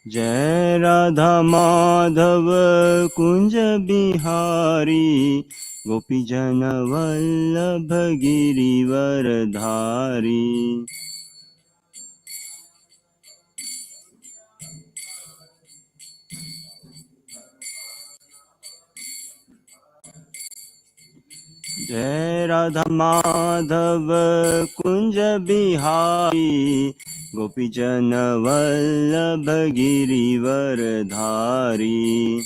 जय राधा माधव कुंज बिहारी गोपी जन वल्लभ गिरिवर धारी। जय राधा माधव कुंज बिहारी गोपी जन वल्लभ गिरिवर धारी।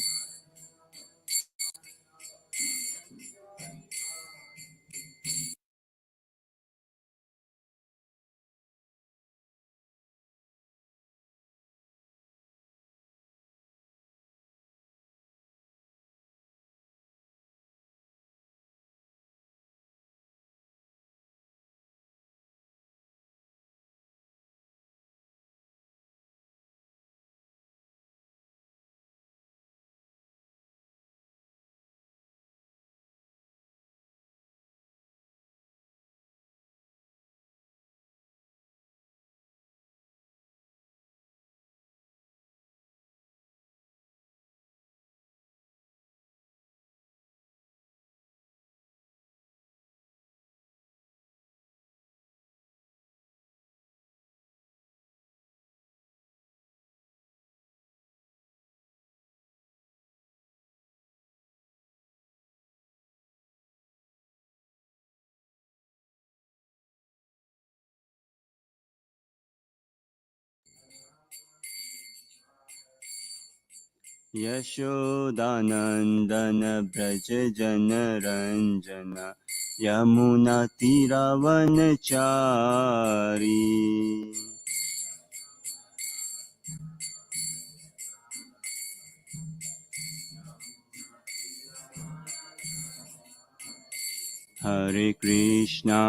यशोदानंदन ब्रज जन रंजन यमुना तीरावनचारी। हरे कृष्णा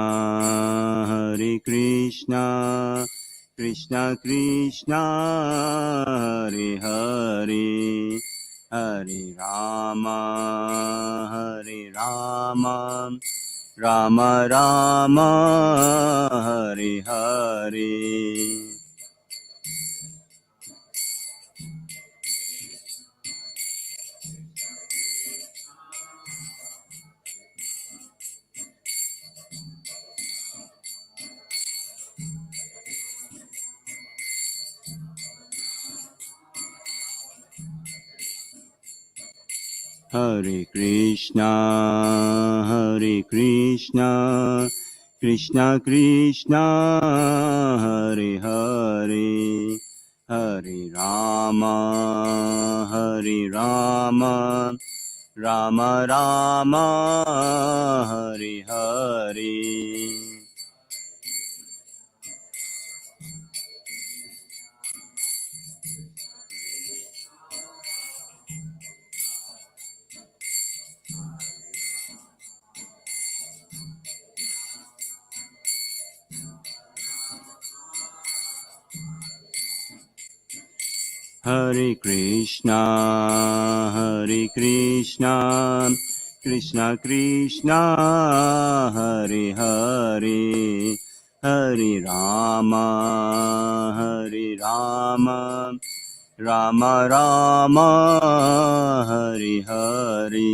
कृष्णा कृष्णा हरे हरे हरे राम राम राम हरे हरे। हरे कृष्णा कृष्णा कृष्णा हरे हरे हरे राम राम राम हरे हरे। हरे कृष्णा कृष्णा कृष्णा हरे हरे हरे राम राम राम हरे हरे।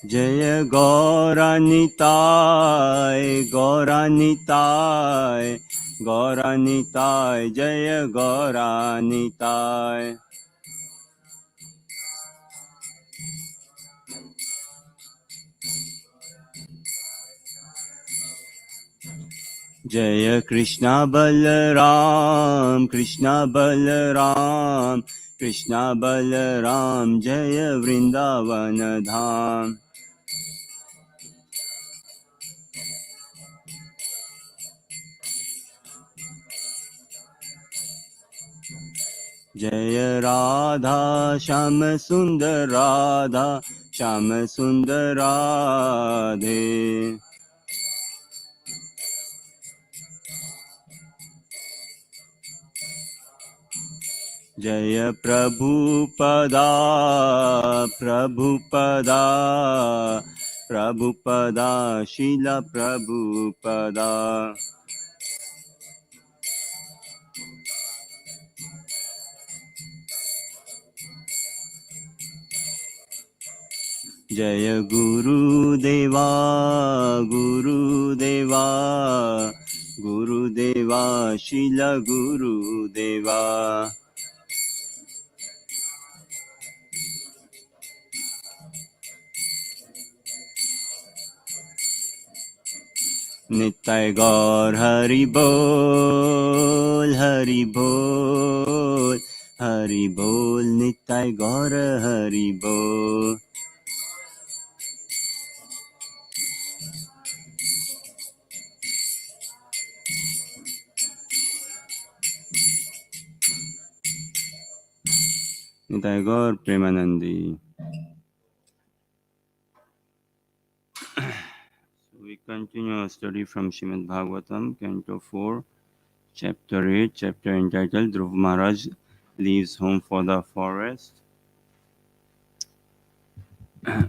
जय गौरानिताय जय गौरानिताय। जय कृष्णा बलराम जय वृंदावन धाम। जय राधा श्याम सुंदर राधे। जय प्रभुपदा प्रभुपदा प्रभुपदा शिल प्रभुपदा जय गुरुदेवा गुरुदेवा गुरुदेवा शिल गुरुदेवा नित्य गौर हरि बोल हरि बोल हरि बोल नित्य गौर हरि बोल नित्य गौर Premanandi. We continue our study from Srimad Bhagavatam, Canto 4, Chapter 8, chapter entitled Dhruva Maharaj leaves home for the forest. Om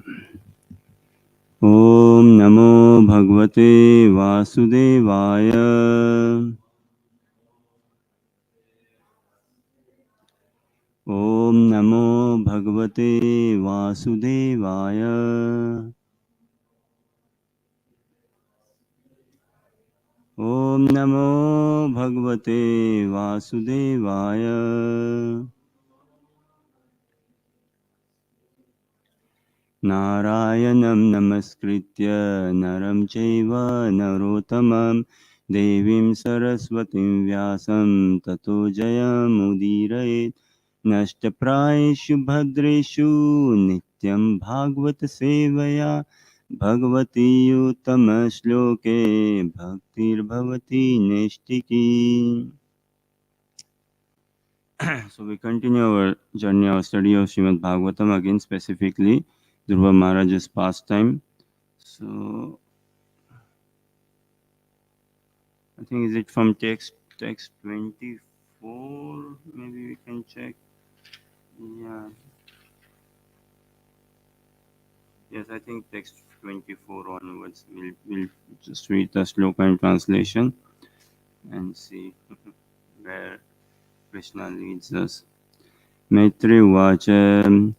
Namo Bhagavate Vasudevaya. Om Namo Bhagavate Vasudevaya. Om Namo Bhagavate Vasudevaya. Narayanam Namaskritya Naram Chaiva Narottamam Devim Saraswatim Vyasam Tato Jayamudiraye Nashtaprayeshu Bhadreshu Nityam Bhagavata Sevaya Bhagavati Uttama Shloke Bhaktir Bhavati Nishtiki. So we continue our journey, our study of Srimad Bhagavatam, again specifically Dhruva Maharaj's pastime. So I think is it from text 24? Maybe we can check. Yeah. Yes, I think text 24 onwards. We'll just read the sloka and translation and see where Krishna leads us. Maitri Vacha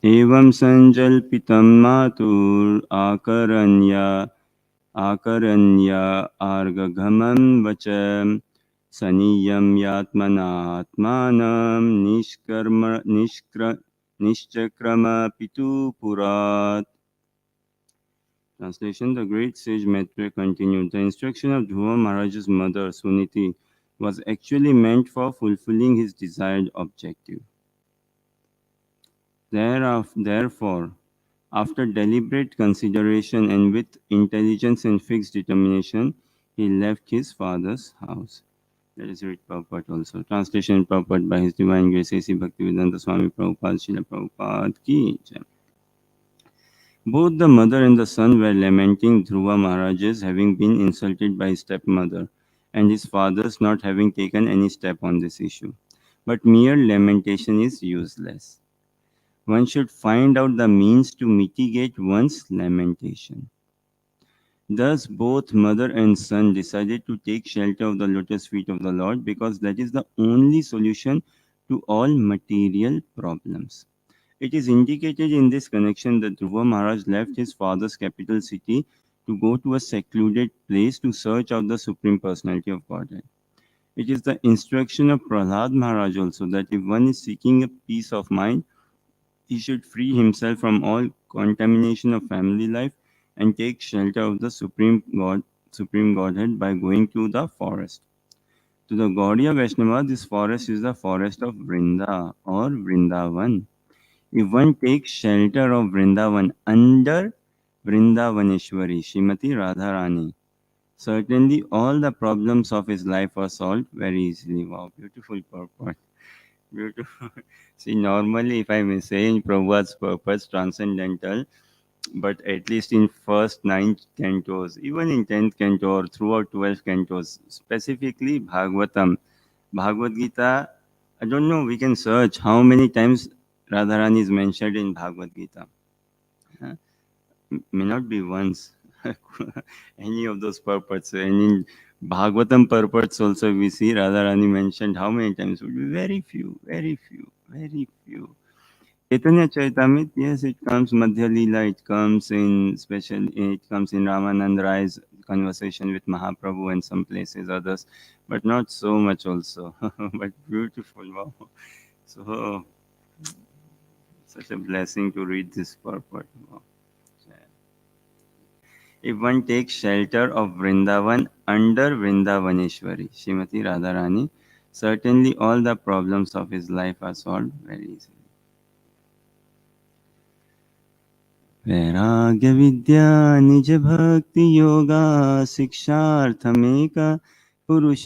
एवं संजल्पितं मातुर आकरण्य आर्गघमं वच सनीयं यात्मनात्मानं निष्चक्रम पितुपुरात्. Translation. The great sage Maitreya continued, the instruction of Dhruva Maharaj's mother Suniti was actually meant for fulfilling his desired objective. Therefore, after deliberate consideration and with intelligence and fixed determination, he left his father's house. That is read purport also. Translation and purport by His Divine Grace A.C. Bhaktivedanta Swami Prabhupada Srila Prabhupada Ki Jai. Both the mother and the son were lamenting Dhruva Maharaj's having been insulted by his stepmother and his father's not having taken any step on this issue. But mere lamentation is useless. One should find out the means to mitigate one's lamentation. Thus, both mother and son decided to take shelter of the lotus feet of the Lord because that is the only solution to all material problems. It is indicated in this connection that Dhruva Maharaj left his father's capital city to go to a secluded place to search out the Supreme Personality of Godhead. It is the instruction of Prahlad Maharaj also that if one is seeking a peace of mind, he should free himself from all contamination of family life and take shelter of the Supreme Godhead by going to the forest. To the Gaudiya Vaishnava, this forest is the forest of Vrinda or Vrindavan. If one takes shelter of Vrindavan under Vrindavaneshwari, Srimati Radharani, certainly all the problems of his life are solved very easily. Wow, beautiful purport. Beautiful. See, normally, if I may say in Prabhupada's purpose, transcendental, but at least in first 9 cantos, even in 10th canto or throughout 12 cantos, specifically Bhagavatam, Bhagavad Gita, I don't know, we can search how many times Radharani is mentioned in Bhagavad Gita. Huh? May not be once. Any of those purports. And in Bhagavatam purports also we see Radharani mentioned how many times? Would be very few, very few, very few. Chaitanya Charitamrita, yes, it comes Madhya Leela, it comes in special, it comes in Ramanand Rai's conversation with Mahaprabhu and some places others, but not so much also. But beautiful, wow. So such a blessing to read this purport. Wow. If one takes shelter of Vrindavan under Vrindavaneshwari, Srimati Radharani, certainly all the problems of his life are solved very easily. वैराग्य विद्या निज भक्ति योगा शिक्षार्थमेक पुरुष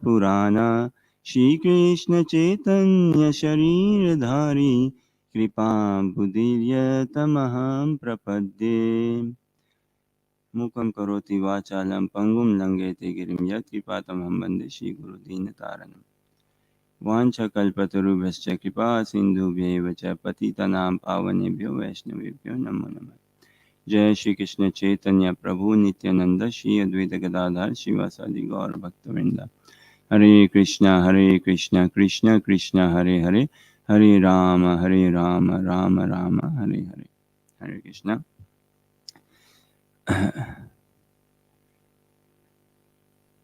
पुराना श्री कृष्ण चैतन्य शरीरधारी कृपा बुद्धिर्यतमहं प्रपद्ये मुखं करोति वाचालं पंगुं लंघयते गिरिं यत्कृपातमहं वन्दे श्रीगुरुदीनतारणम् वाञ्छकल्पतरुभ्यश्च कृपा सिन्धुभ्यैव च पतितनां पावनेभ्यो वैष्णवेभ्यो नमो नमः। जय श्री कृष्ण चैतन्य प्रभु नित्यानंद श्री अद्वैत गदाधर शिवासादि गौर भक्तवृंद। हरे कृष्णा कृष्ण कृष्ण हरे हरे, हरे राम राम राम हरे हरे। हरे कृष्णा।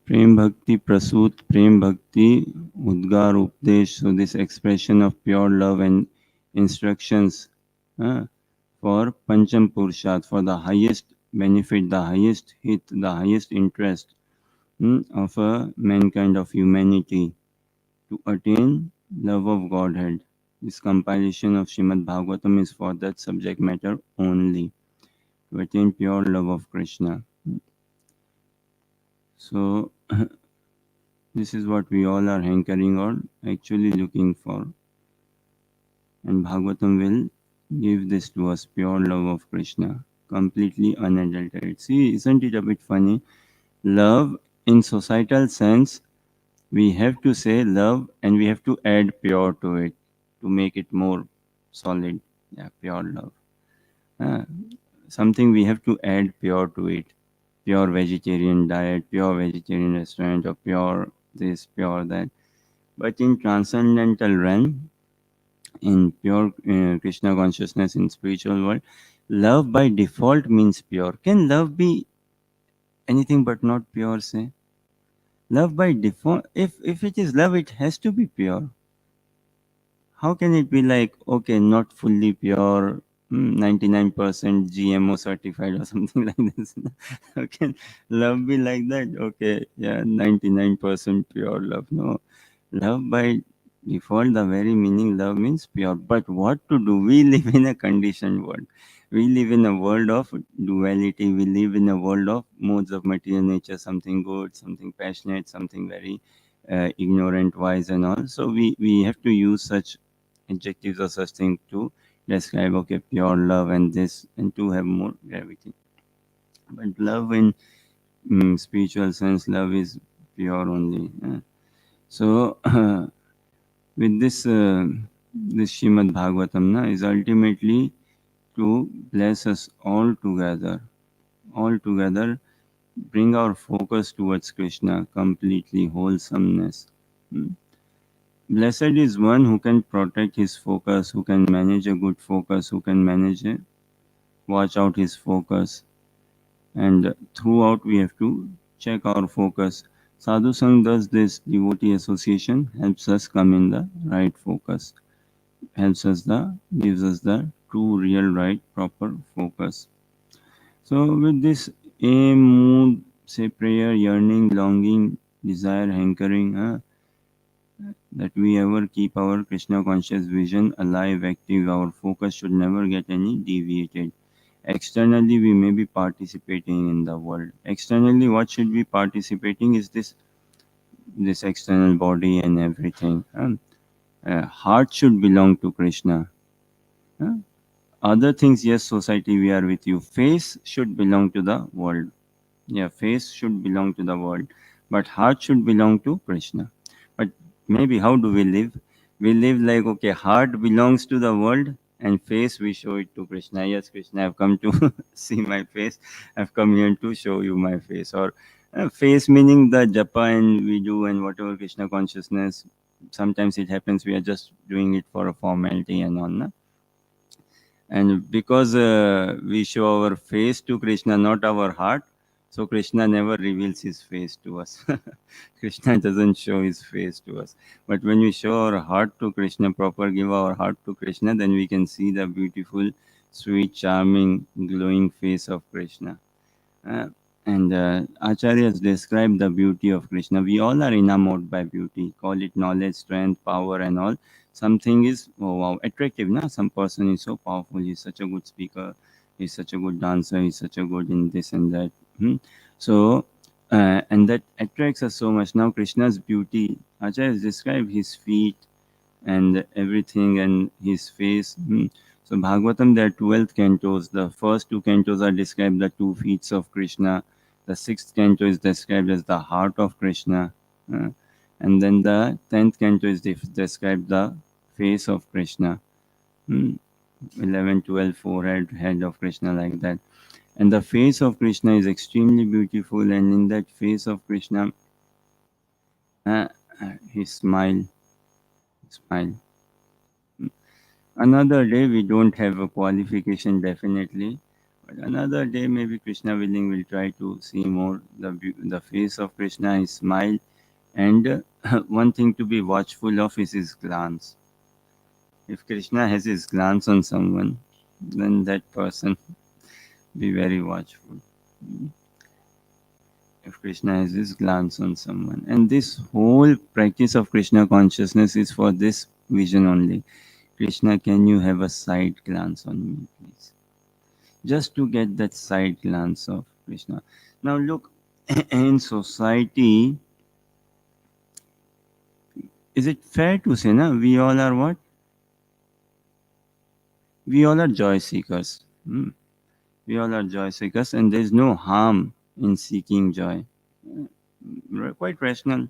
प्रेम भक्ति प्रसूत, प्रेम भक्ति उद्गार उपदेश. So this expression of pure love and instructions for Pancham Purushat, for the highest benefit, the highest hit, the highest interest of mankind, of humanity, to attain love of Godhead. This compilation of Srimad Bhagavatam is for that subject matter only, to attain pure love of Krishna. So this is what we all are hankering or actually looking for. And Bhagavatam will give this to us, pure love of Krishna, completely unadulterated. See, isn't it a bit funny? Love in societal sense, we have to say love and we have to add pure to it to make it more solid. Yeah, pure love. Something we have to add pure to it. Pure vegetarian diet, pure vegetarian restaurant, or pure this, pure that. But in transcendental realm, in pure Krishna consciousness, in spiritual world, love by default means pure. Can love be anything but not pure, say? Love by default, if it is love, it has to be pure. How can it be like, okay, not fully pure, 99% GMO certified or something like this? How can love be like that? Okay, yeah, 99% pure love. No, love by default, the very meaning love means pure. But what to do? We live in a conditioned world. We live in a world of duality. We live in a world of modes of material nature, something good, something passionate, something very ignorant, wise, and all. So we have to use such adjectives or such thing to describe, okay, pure love and this, and to have more gravity. But love in spiritual sense, love is pure only. So with this Srimad Bhagavatam is ultimately to bless us all together, bring our focus towards Krishna, completely wholesomeness. Blessed is one who can protect his focus, who can manage a good focus, who can watch out his focus. And throughout we have to check our focus. Sadhu Sangh does this. Devotee association helps us come in the right focus, gives us the true, real, right, proper focus. So with this aim, mood, say prayer, yearning, longing, desire, hankering, that we ever keep our Krishna conscious vision alive, active. Our focus should never get any deviated. Externally, we may be participating in the world. Externally, what should be participating is this external body and everything. Heart should belong to Krishna. Other things, yes, society, we are with you. Face should belong to the world. Yeah, face should belong to the world, but heart should belong to Krishna. But maybe how do we live? We live like, okay, heart belongs to the world and face we show it to Krishna. Yes, Krishna, I've come to see my face. I've come here to show you my face. Or face meaning the japa and we do and whatever Krishna consciousness. Sometimes it happens we are just doing it for a formality and all. Na? And because we show our face to Krishna, not our heart, so Krishna never reveals his face to us. Krishna doesn't show his face to us. But when we show our heart to Krishna, proper give our heart to Krishna, then we can see the beautiful, sweet, charming, glowing face of Krishna. Uh, and Acharyas describe the beauty of Krishna. We all are enamored by beauty, call it knowledge, strength, power, and all. Something is, oh wow, attractive. Na? Some person is so powerful, he's such a good speaker, he's such a good dancer, he's such a good in this and that. So, and that attracts us so much. Now, Krishna's beauty, Acharyas describe his feet, and everything and his face. So Bhagavatam, there are 12 cantos. The first two cantos are described the 2 feet of Krishna. The sixth canto is described as the heart of Krishna. Uh, and then the 10th canto is described the face of Krishna. Hmm. 11, 12, forehead, head of Krishna, like that. And the face of Krishna is extremely beautiful. And in that face of Krishna, uh, his smile. Another day we don't have a qualification definitely, but another day maybe Krishna willing will try to see more the face of Krishna, his smile, and one thing to be watchful of is his glance. If Krishna has his glance on someone, then that person be very watchful. If Krishna has his glance on someone, and this whole practice of Krishna consciousness is for this vision only. Krishna, can you have a side glance on me, please? Just to get that side glance of Krishna. Now, look, in society, is it fair to say, na, we all are what? We all are joy seekers. We all are joy seekers, and there is no harm in seeking joy. Quite rational.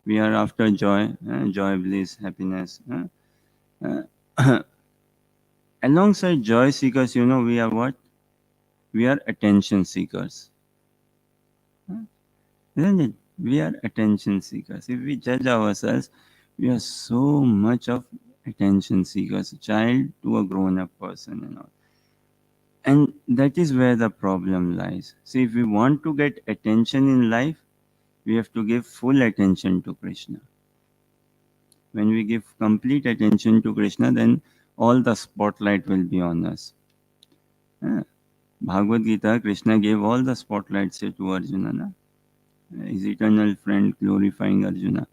We are after joy, joy, bliss, happiness. Alongside joy seekers, we are what? We are attention seekers. Isn't it? We are attention seekers. If we judge ourselves, we are so much of attention seekers, a child to a grown up person and all. And that is where the problem lies. See, if we want to get attention in life, we have to give full attention to Krishna. When we give complete attention to Krishna, then all the spotlight will be on us. Bhagavad Gita, Krishna gave all the spotlights to Arjuna, na? His eternal friend glorifying Arjuna.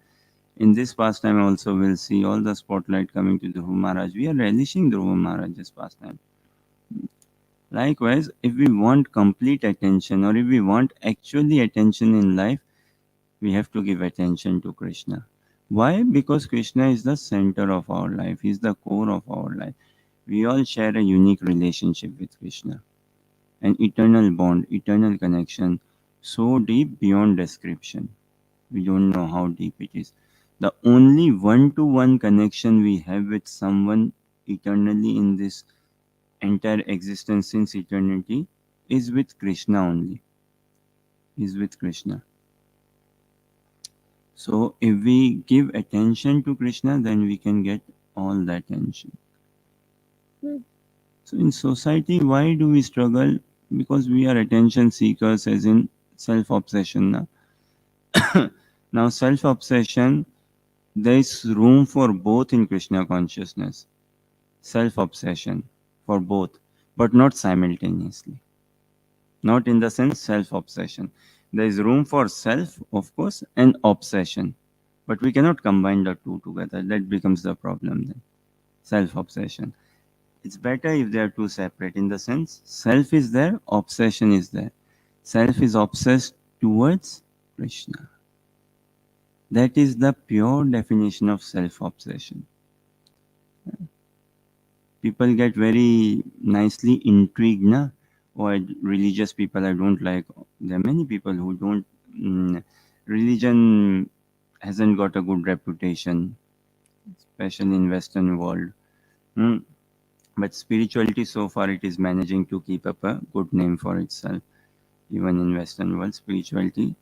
In this pastime also we'll see all the spotlight coming to Dhruva Maharaj. We are relishing Dhruva Maharaj's pastime. Likewise, if we want complete attention or if we want actually attention in life, we have to give attention to Krishna. Why? Because Krishna is the center of our life. He is the core of our life. We all share a unique relationship with Krishna. An eternal bond, eternal connection, so deep beyond description. We don't know how deep it is. The only one-to-one connection we have with someone eternally in this entire existence since eternity is with Krishna only. Is with Krishna. So if we give attention to Krishna, then we can get all the attention. So in society, why do we struggle? Because we are attention seekers, as in self-obsession. Now self-obsession, there is room for both in Krishna consciousness. Self-obsession for both, but not simultaneously. Not in the sense self-obsession. There is room for self, of course, and obsession. But we cannot combine the two together. That becomes the problem then. Self-obsession. It's better if they are two separate in the sense self is there, obsession is there. Self is obsessed towards Krishna. That is the pure definition of self-obsession. People get very nicely intrigued, na? Or religious people I don't like. There are many people who don't. Religion hasn't got a good reputation, especially in Western world. Hmm. But spirituality so far it is managing to keep up a good name for itself, even in Western world. Spirituality,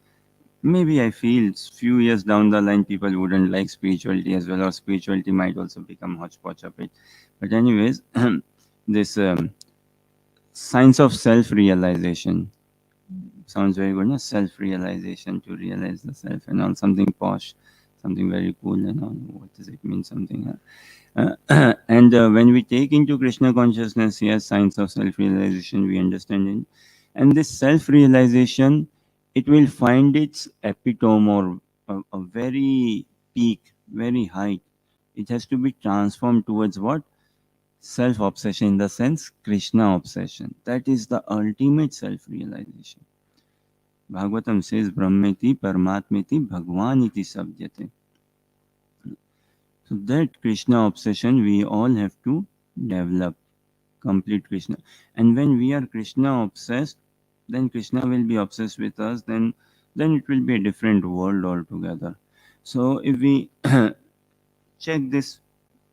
maybe I feel few years down the line people wouldn't like spirituality as well, or spirituality might also become hodgepodge of it. But anyways, this science of self-realization sounds very good. No? Self-realization, to realize the self and all, something posh, something very cool and all. What does it mean? Something. And when we take into Krishna consciousness, yes, science of self-realization, we understand it. And this self-realization, it will find its epitome or a very peak, very height. It has to be transformed towards what? Self-obsession, in the sense Krishna obsession. That is the ultimate self-realization. Bhagavatam says, Brahmeti Paramatmeti Bhagwaniti Sabdyate. So that Krishna obsession we all have to develop, complete Krishna. And when we are Krishna obsessed, then Krishna will be obsessed with us, then it will be a different world altogether. So if we check this,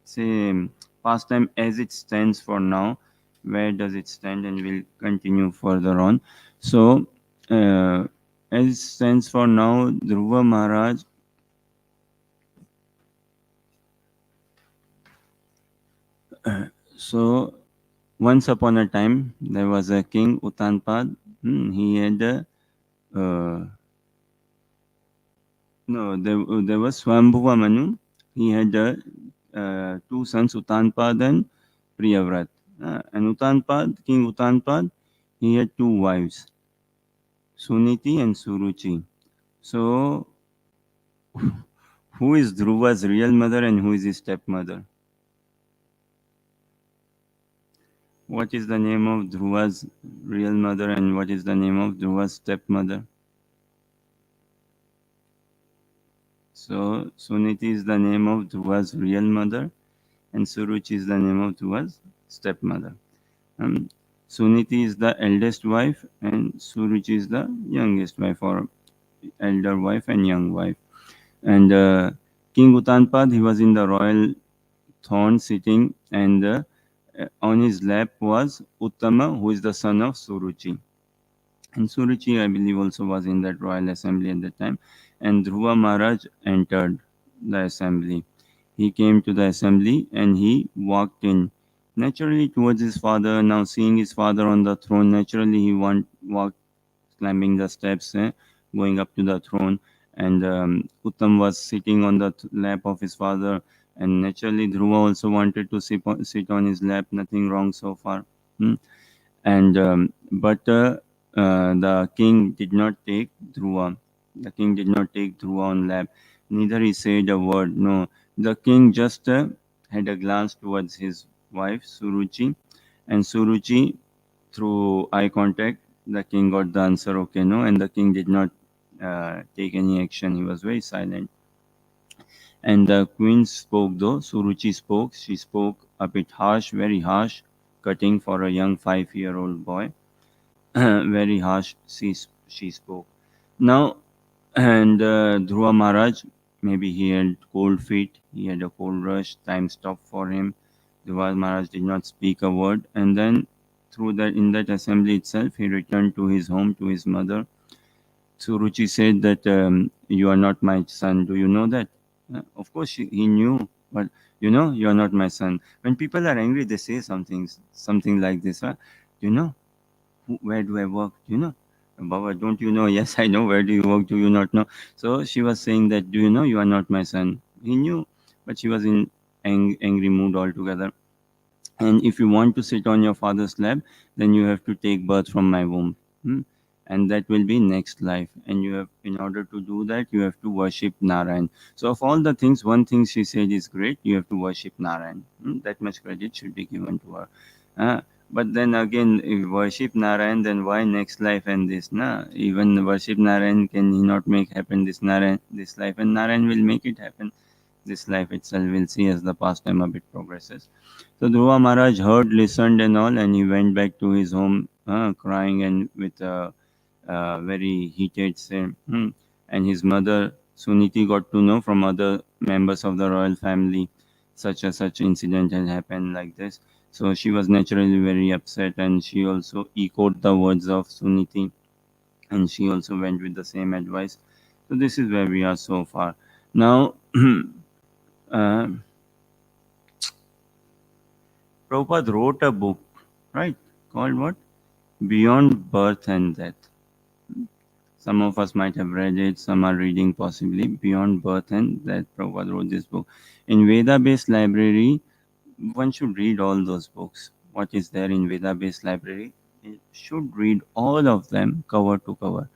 say, pastime as it stands for now, where does it stand, and we'll continue further on. So as it stands for now, Dhruva Maharaj, so once upon a time there was a king Utanpad. He had a no, there was Swambhuva Manu. He had two sons, Utanpad and Priyavrat. And Utanpad, King Utanpad, he had two wives, Suniti and Suruchi. So, who is Dhruva's real mother and who is his stepmother? What is the name of Dhruva's real mother and what is the name of Dhruva's stepmother? So, Suniti is the name of Dhruva's real mother and Suruchi is the name of Dhruva's stepmother. Um, Suniti is the eldest wife and Suruchi is the youngest wife, or elder wife and young wife. And King Utanpad, he was in the royal throne sitting, and on his lap was Uttama, who is the son of Suruchi. And Suruchi, I believe, also was in that royal assembly at that time. And Dhruva Maharaj entered the assembly. He came to the assembly and he walked in naturally towards his father. Now, seeing his father on the throne, naturally he walked climbing the steps, going up to the throne. And Uttam was sitting on the lap of his father. And naturally, Dhruva also wanted to sit on his lap. Nothing wrong so far. Hmm? And but the king did not take Dhruva. The king did not take Dhruva on lap. Neither he said a word. No, the king just had a glance towards his wife Suruchi, and Suruchi, through eye contact, the king got the answer okay, no, and the king did not take any action. He was very silent. And the queen spoke though. Suruchi spoke. She spoke a bit harsh, very harsh, cutting for a young 5-year-old boy. Very harsh she spoke. Now, and Dhruva Maharaj, maybe he had cold feet, he had a cold rush, time stopped for him. Dhruva Maharaj did not speak a word, and then through that in that assembly itself, he returned to his home, to his mother. Suruchi said that you are not my son. Do you know that? Of course, he knew, but you are not my son. When people are angry, they say something like this. You know, where do I work? Do you know? Baba, don't you know? Yes, I know. Where do you work? Do you not know? So she was saying that, do you know you are not my son? He knew, but she was in angry mood altogether. And if you want to sit on your father's lap, then you have to take birth from my womb. Hmm? And that will be next life. And you have, in order to do that, you have to worship Narayan. So of all the things, one thing she said is great. You have to worship Narayan. That much credit should be given to her. Uh, but then again, if you worship Narayan, then why next life and this? Nah, even worship Narayan, can he not make happen this Narayan, this life? And Narayan will make it happen this life itself. We'll see as the pastime a bit progresses. So Dhruva Maharaj heard, listened, and all, and he went back to his home, crying and with a very heated say. And his mother Suniti got to know from other members of the royal family such a such incident had happened like this. So she was naturally very upset, and she also echoed the words of Suniti, and she also went with the same advice. So this is where we are so far. Now, uh, Prabhupada wrote a book, right, called what? Beyond Birth and Death. Some of us might have read it, some are reading possibly. Beyond Birth and Death, Prabhupada wrote this book. In Veda-based library, one should read all those books. What is there in Veda-based library? You should read all of them cover to cover.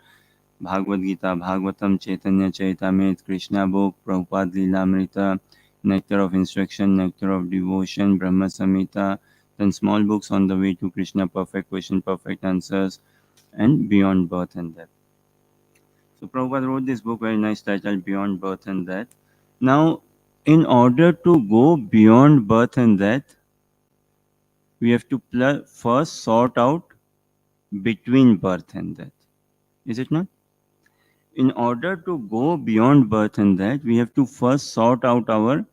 Bhagavad Gita, Bhagavatam, Chaitanya Charitamrita, Krishna book, Prabhupada Leelamrita, Nectar of Instruction, Nectar of Devotion, Brahma Samhita, then small books on the way to Krishna, Perfect Question, Perfect Answers, and Beyond Birth and Death. So Prabhupada wrote this book, very nice title, Beyond Birth and Death. Now, in order to go beyond birth and death, we have to first sort out between birth and death. Is it not? In order to go beyond birth and death, we have to first sort out our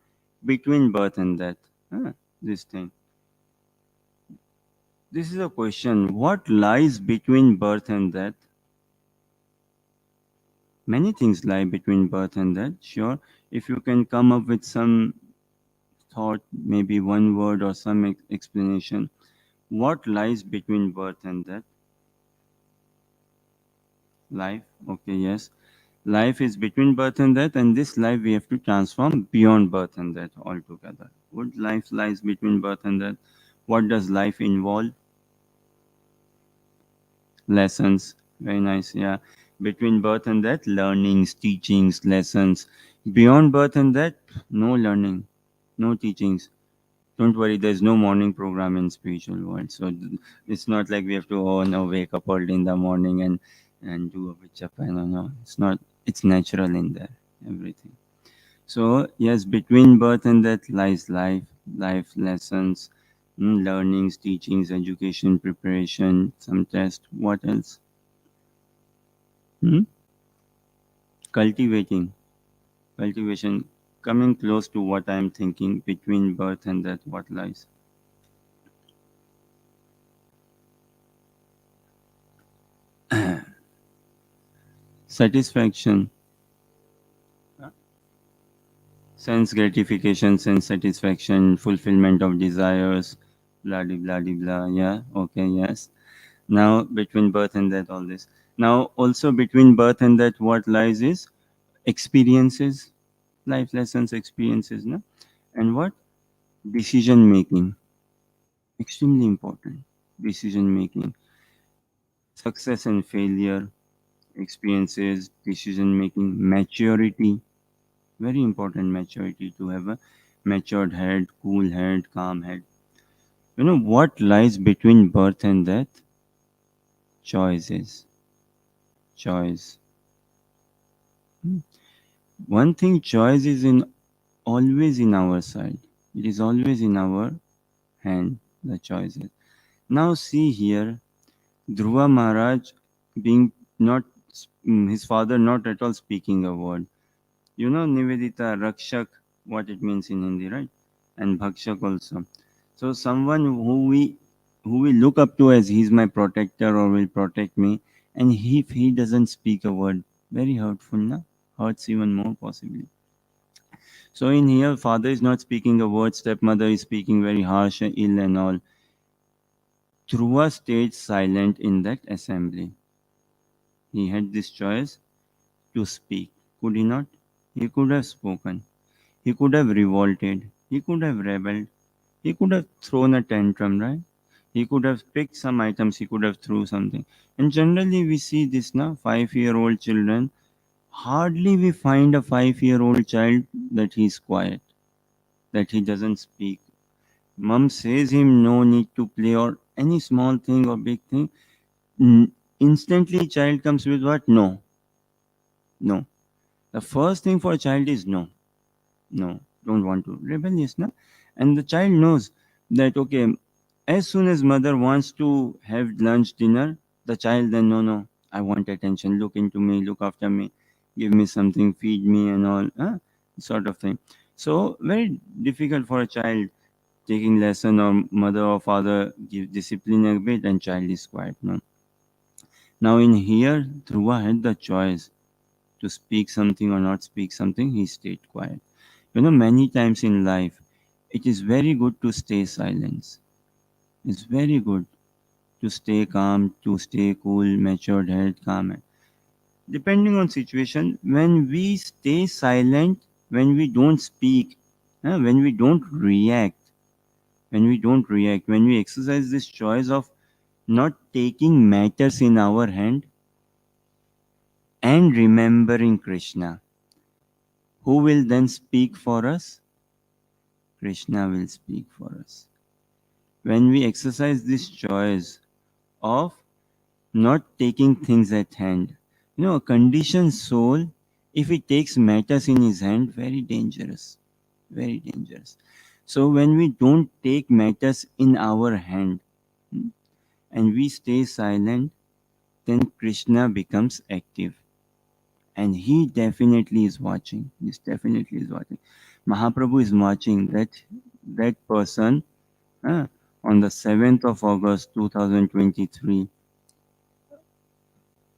between birth and death. This thing. This is a question. What lies between birth and death? Many things lie between birth and death. Sure. If you can come up with some thought, maybe one word or some explanation. What lies between birth and death? Life. Okay, yes. Life is between birth and death, and this life we have to transform beyond birth and death altogether. What life lies between birth and death? What does life involve? Lessons. Very nice, yeah. Between birth and death, learnings, teachings, lessons. Beyond birth and death, no learning, no teachings. Don't worry, there's no morning program in spiritual world. So it's not like we have to wake up early in the morning and do a vichapa. No, it's not. It's natural in there, everything. So yes, between birth and death lies life, life lessons, learnings, teachings, education, preparation, some test. What else? Hmm? Cultivating, cultivation. Coming close to what I am thinking. Between birth and death, what lies? Satisfaction, sense gratification, sense satisfaction, fulfillment of desires, blah blah blah blah. Yeah, okay, yes. Now between birth and death, all this. Now also between birth and death, what lies is experiences, life lessons, experiences, no? And what? Decision making, extremely important. Decision making, success and failure, experiences, decision making, maturity, very important. Maturity, to have a matured head, cool head, calm head. You know what lies between birth and death? Choices. Choice. Hmm. One thing, choice is in always in our side. It is always in our hand, the choices. Now see here, Dhruva Maharaj being not his father not at all speaking a word. You know Nivedita, Rakshak, what it means in Hindi, right? And Bhakshak also. So someone who we look up to as he's my protector or will protect me, and if he doesn't speak a word, very hurtful, na? Hurts even more possibly. So in here, father is not speaking a word, stepmother is speaking very harsh, ill and all. Dhruva stayed silent in that assembly. He had this choice to speak. Could he not? He could have spoken. He could have revolted. He could have rebelled. He could have thrown a tantrum, right? He could have picked some items. He could have threw something. And generally, we see this now. 5-year-old children. Hardly we find a 5-year-old child that he's quiet, that he doesn't speak. Mom says him no need to play or any small thing or big thing. Instantly, child comes with what? No, no. The first thing for a child is no. No, don't want to. Rebellious, no? And the child knows that, okay, as soon as mother wants to have lunch, dinner, the child then, no, no, I want attention, look into me, look after me. give me something, feed me and all, sort of thing. So very difficult for a child taking lesson, or mother or father give discipline a bit and child is quiet. No. Now in here, Dhruva had the choice to speak something or not speak something. He stayed quiet. Many times in life, it is very good to stay silent. It's very good to stay calm, to stay cool, matured head, calm head. Depending on situation, when we stay silent, when we don't speak, when we don't react, when we exercise this choice of not taking matters in our hand and remembering Krishna, who will then speak for us? Krishna will speak for us. When we exercise this choice of not taking things at hand, a conditioned soul, if he takes matters in his hand, very dangerous, very dangerous. So when we don't take matters in our hand, and we stay silent, then Krishna becomes active. And he definitely is watching. He definitely is watching. Mahaprabhu is watching that person, uh, on the 7th of August 2023,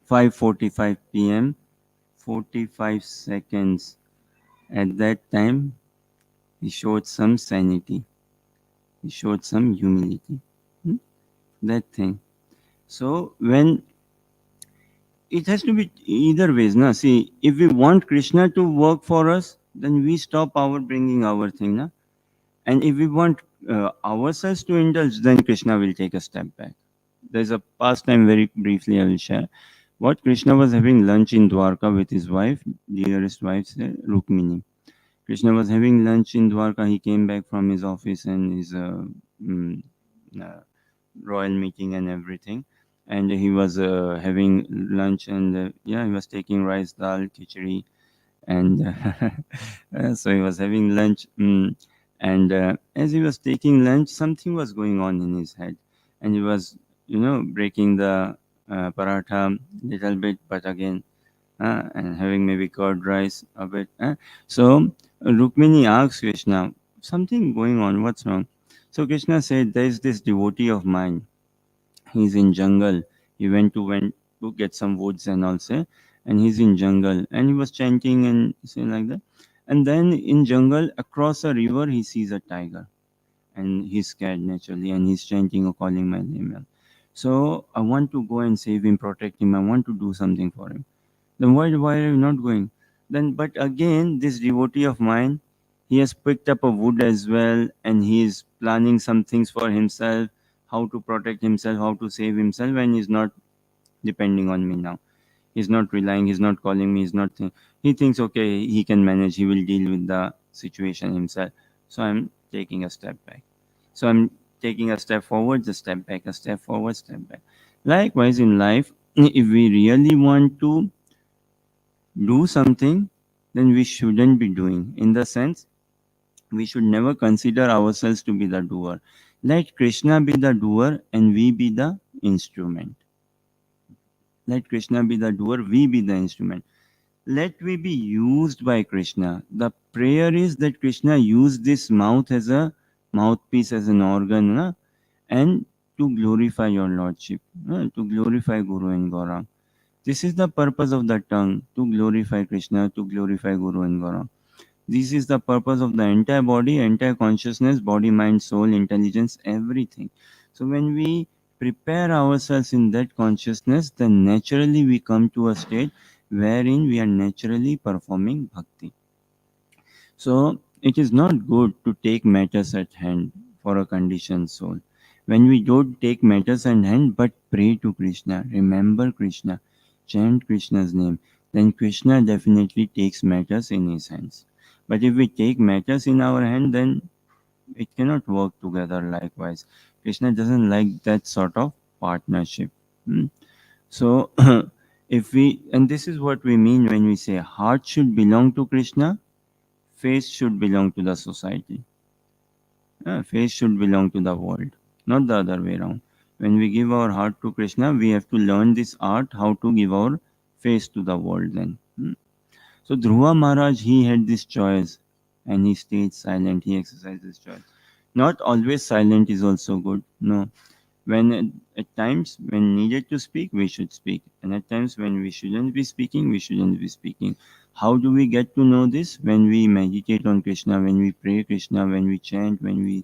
5:45 p.m., 45 seconds. At that time, he showed some sanity. He showed some humility. Hmm? That thing. So when it has to be either ways, na. See, if we want Krishna to work for us, then we stop our bringing our thing, na. And if we want ourselves to indulge, then Krishna will take a step back. There's a pastime, very briefly I will share. What Krishna was having lunch in Dwarka with his wife, dearest wife, Rukmini. Krishna was having lunch in Dwarka. He came back from his office and his mm, uh, royal meeting and everything. And he was having lunch, and yeah, he was taking rice, dal, khichdi, and so he was having lunch. And as he was taking lunch, something was going on in his head, and he was, breaking the paratha little bit, but again, and having maybe curd rice a bit. So Rukmini asked Krishna, something going on, what's wrong? So Krishna said, there is this devotee of mine. He's in jungle. He went to get some woods and also, and he's in jungle, and he was chanting and saying like that. And then in jungle, across a river, he sees a tiger, and he's scared naturally, and he's chanting or calling my name. So I want to go and save him, protect him. I want to do something for him. Then why are you not going? Then, but again, this devotee of mine, he has picked up a wood as well, and he is planning some things for himself, how to protect himself, how to save himself, and he's not depending on me now. He's not relying, he's not calling me, he thinks, okay, he can manage, he will deal with the situation himself. So I'm taking a step back. So I'm taking a step forward, a step back, a step forward, step back. Likewise in life, if we really want to do something, then we shouldn't be doing. In the sense, we should never consider ourselves to be the doer. Let Krishna be the doer and we be the instrument. Let Krishna be the doer, we be the instrument. Let we be used by Krishna. The prayer is that Krishna use this mouth as a mouthpiece, as an organ, and to glorify your Lordship, to glorify Guru and Gaura. This is the purpose of the tongue, to glorify Krishna, to glorify Guru and Gaura. This is the purpose of the entire body, entire consciousness, body, mind, soul, intelligence, everything. So when we prepare ourselves in that consciousness, then naturally we come to a state wherein we are naturally performing bhakti. So it is not good to take matters at hand for a conditioned soul. When we don't take matters at hand but pray to Krishna, remember Krishna, chant Krishna's name, then Krishna definitely takes matters in his hands. But if we take matters in our hand, then it cannot work together likewise. Krishna doesn't like that sort of partnership. Hmm. So if we, and this is what we mean when we say heart should belong to Krishna, face should belong to the society. Face should belong to the world, not the other way around. When we give our heart to Krishna, we have to learn this art how to give our face to the world then. So Dhruva Maharaj, he had this choice and he stayed silent, he exercised his choice. Not always silent is also good. No. When at times when needed to speak, we should speak. And at times when we shouldn't be speaking, we shouldn't be speaking. How do we get to know this? When we meditate on Krishna, when we pray Krishna, when we chant, when we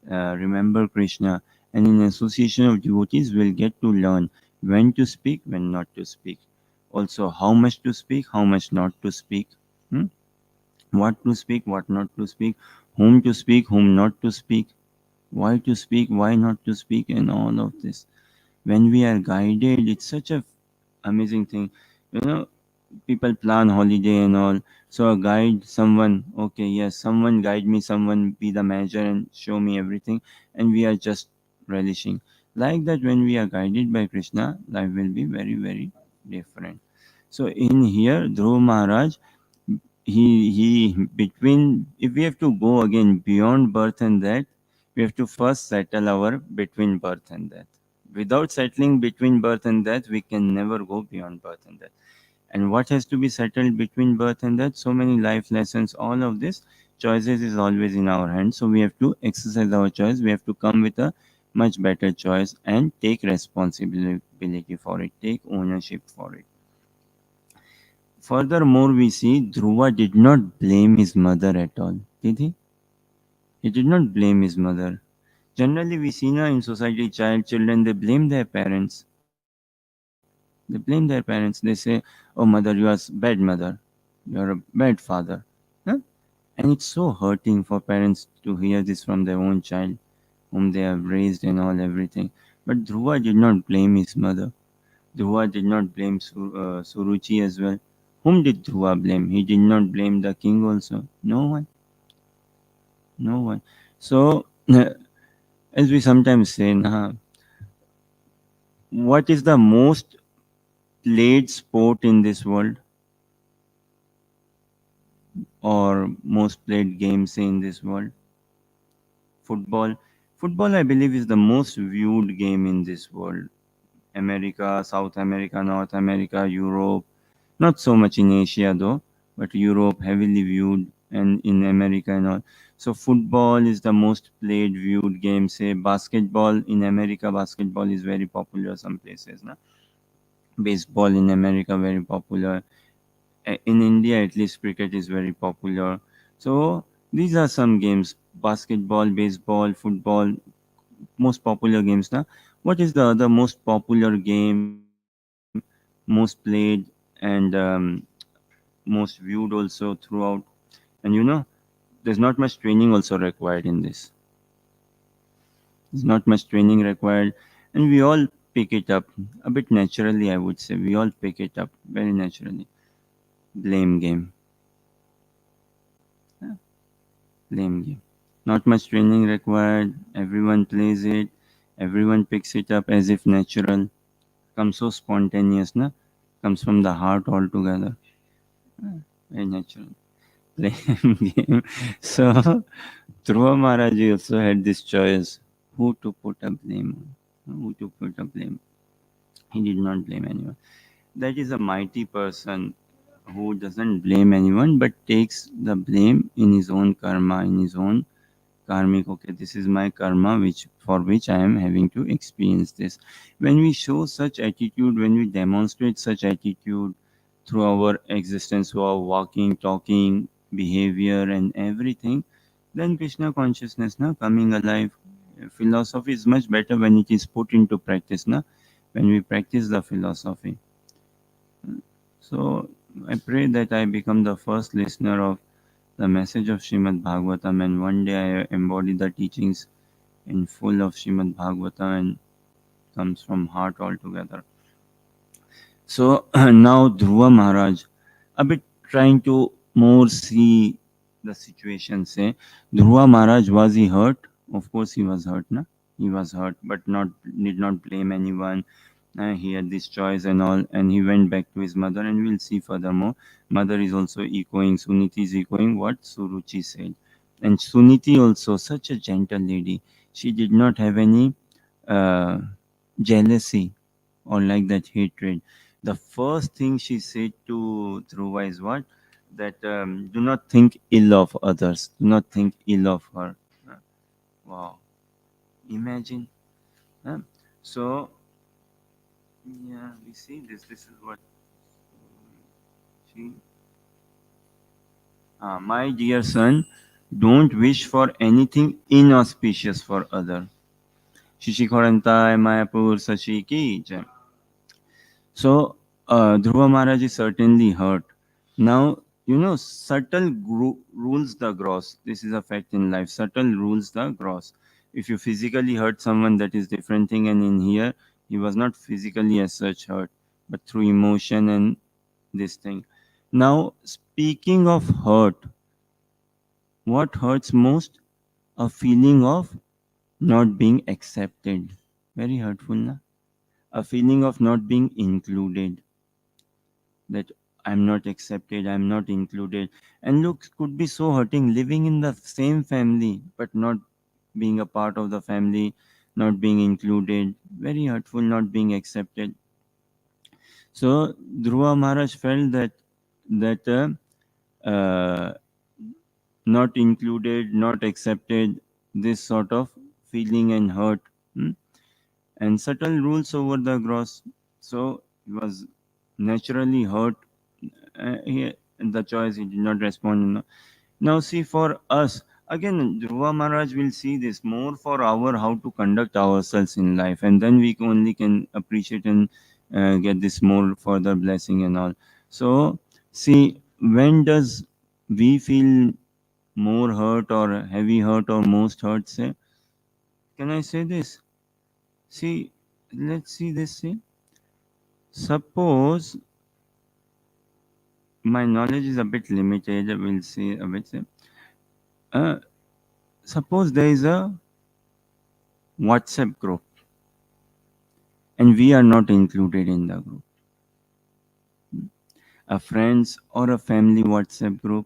remember Krishna. And in association of devotees, we'll get to learn when to speak, when not to speak. Also, how much to speak, how much not to speak. Hmm? What to speak, what not to speak, whom to speak, whom not to speak, why to speak, why not to speak, and all of this. When we are guided, it's such a amazing thing. You know, people plan holiday and all. So a guide, someone, okay, yes, someone guide me, someone be the manager and show me everything, and we are just relishing. Like that, when we are guided by Krishna, life will be very, very different. So in here, Dhruva Maharaj, he between, if we have to go again beyond birth and death, we have to first settle our between birth and death. Without settling between birth and death, we can never go beyond birth and death. And what has to be settled between birth and death? So many life lessons, all of this choices is always in our hands. So we have to exercise our choice. We have to come with a much better choice and take responsibility for it, take ownership for it. Furthermore, we see Dhruva did not blame his mother at all. Did he? He did not blame his mother. Generally, we see now in society, children, they blame their parents. They blame their parents. They say, "Oh, mother, you are bad mother. You are a bad father." Huh? And it's so hurting for parents to hear this from their own child, whom they have raised and all everything. But Dhruva did not blame his mother. Dhruva did not blame Suruchi as well. Whom did Dhruva blame? He did not blame the king also. No one. No one. So, as we sometimes say, nah, what is the most played sport in this world, or most played games in this world? Football. Football, I believe, is the most viewed game in this world. America, South America, North America, Europe. Not so much in Asia though, but Europe heavily viewed, and in America and all. So football is the most played viewed game. Say basketball in America, basketball is very popular some places. Na? Baseball in America very popular. In India at least cricket is very popular. So these are some games: basketball, baseball, football, most popular games. Na? What is the other most popular game, most played, and most viewed also throughout? And there's not much training also required in this. There's not much training required, and we all pick it up a bit naturally. I would say we all pick it up very naturally. Blame game, yeah, blame game. Not much training required. Everyone plays it. Everyone picks it up as if natural. Comes so spontaneous, na? Comes from the heart altogether. Very natural. Blame game. So Dhruva Maharaj also had this choice who to put a blame on. Who to put a blame. He did not blame anyone. That is a mighty person who doesn't blame anyone but takes the blame in his own karma, in his own karmic. Okay, this is my karma which for which I am having to experience this. When we show such attitude, when we demonstrate such attitude through our existence, through our walking, talking, behavior and everything, then Krishna consciousness na coming alive. Philosophy is much better when it is put into practice, na, when we practice the philosophy. So I pray that I become the first listener of the message of Srimad Bhagavatam, and one day I embody the teachings in full of Srimad Bhagavatam and comes from heart altogether. So now Dhruva Maharaj, a bit trying to more see the situation. Say, Dhruva Maharaj, was he hurt? Of course he was hurt, na? He was hurt, but not did not blame anyone. He had this choice and all, and he went back to his mother. And we'll see furthermore. Mother is also echoing. Suniti is echoing what Suruchi said, and Suniti also such a gentle lady. She did not have any uh, jealousy or like that hatred. The first thing she said to Dhruva is what? that do not think ill of others, do not think ill of her. Uh, wow, imagine. uh, so yeah, we see this. This is what she. My dear son, don't wish for anything inauspicious for other. Shishikorantai Mayapur Sashi ki jai. So, Dhruva Maharaj is certainly hurt. Now, subtle rules the gross. This is a fact in life. Subtle rules the gross. If you physically hurt someone, that is different thing. And in here, he was not physically as such hurt, but through emotion and this thing. Now, speaking of hurt, what hurts most? A feeling of not being accepted. Very hurtful, na? A feeling of not being included, that I'm not accepted, I'm not included. And look, could be so hurting living in the same family but not being a part of the family, not being included. Very hurtful, not being accepted. So Dhruva Maharaj felt that not included, not accepted, this sort of feeling and hurt. And subtle rules over the gross. So he was naturally hurt. The choice, he did not respond. Now, see, for us, again, Dhruva Maharaj will see this more for our how to conduct ourselves in life, and then we only can appreciate and get this more further blessing and all. So, see, when does we feel more hurt or heavy hurt or most hurt? Say, can I say this? See, let's see this. See, suppose my knowledge is a bit limited. We'll see a bit. Say, uh, suppose there is a WhatsApp group and we are not included in the group. A friends or a family WhatsApp group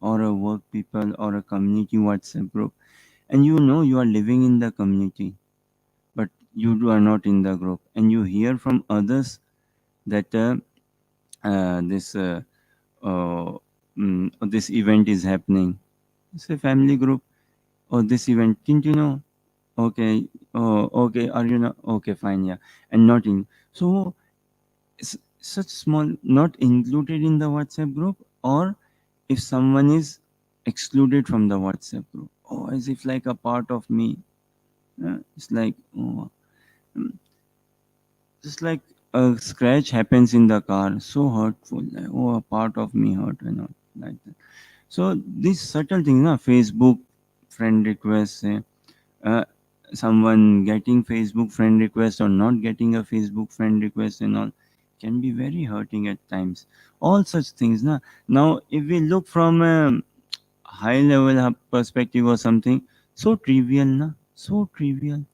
or a work people or a community WhatsApp group, and you are living in the community but are not in the group, and you hear from others that this uh, this event is happening. It's a family group. Or this event, didn't you know? Okay. Oh, okay. Are you not okay? Fine, yeah. And not in. So such small, not included in the WhatsApp group, or if someone is excluded from the WhatsApp group, oh, as if like a part of me. It's like, oh, mm, just like a scratch happens in the car, so hurtful. Like, oh, a part of me hurt and all like that. So these subtle things, na, Facebook friend requests, uh, someone getting Facebook friend request or not getting a Facebook friend request and all, can be very hurting at times. All such things. Na. Now, if we look from a high level perspective or something, so trivial, na? So trivial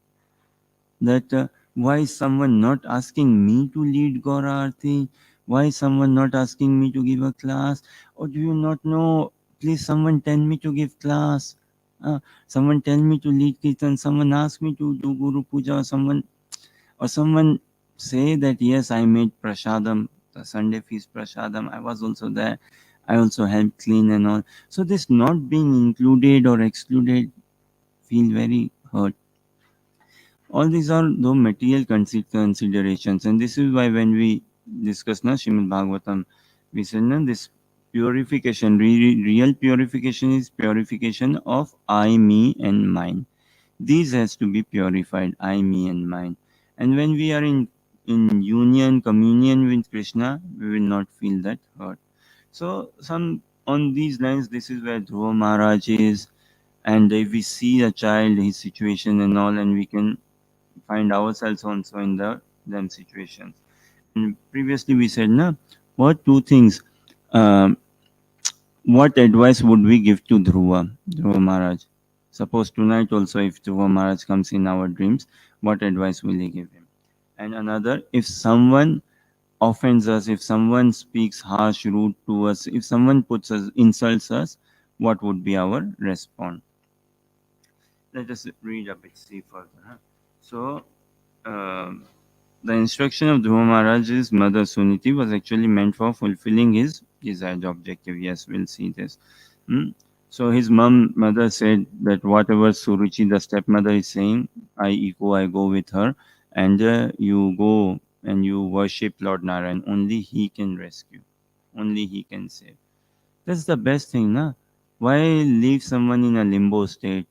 that why is someone not asking me to lead Gora Arti? Why is someone not asking me to give a class? Or do you not know? Please, someone tell me to give class. Someone tell me to lead Kirtan. Someone ask me to do Guru Puja. Or someone say that yes, I made prasadam, the Sunday feast prasadam. I was also there. I also helped clean and all. So this not being included or excluded feel very hurt. All these are though material considerations, and this is why when we discuss na Srimad Bhagavatam, we said na this purification, real purification is purification of I, me, and mine. These has to be purified, I, me, and mine. And when we are in union, communion with Krishna, we will not feel that hurt. So some on these lines, this is where Dhruva Maharaj is, and if we see a child, his situation and all, and we can find ourselves also in the them situations. And previously we said, na, what two things? Um, what advice would we give to Dhruva Maharaj? Suppose tonight also, if Dhruva Maharaj comes in our dreams, what advice will he give him? And another, if someone offends us, if someone speaks harsh, rude to us, if someone insults us, what would be our response? Let us read a bit, see further. Huh? So, the instruction of Dhruva Maharaj's mother Suniti was actually meant for fulfilling his desired objective. Yes, we'll see this. Hmm? So his mother said that whatever Suruchi, the stepmother, is saying, I go with her, and you go and you worship Lord Narayan. Only he can rescue, only he can save. That's the best thing, na? Why leave someone in a limbo state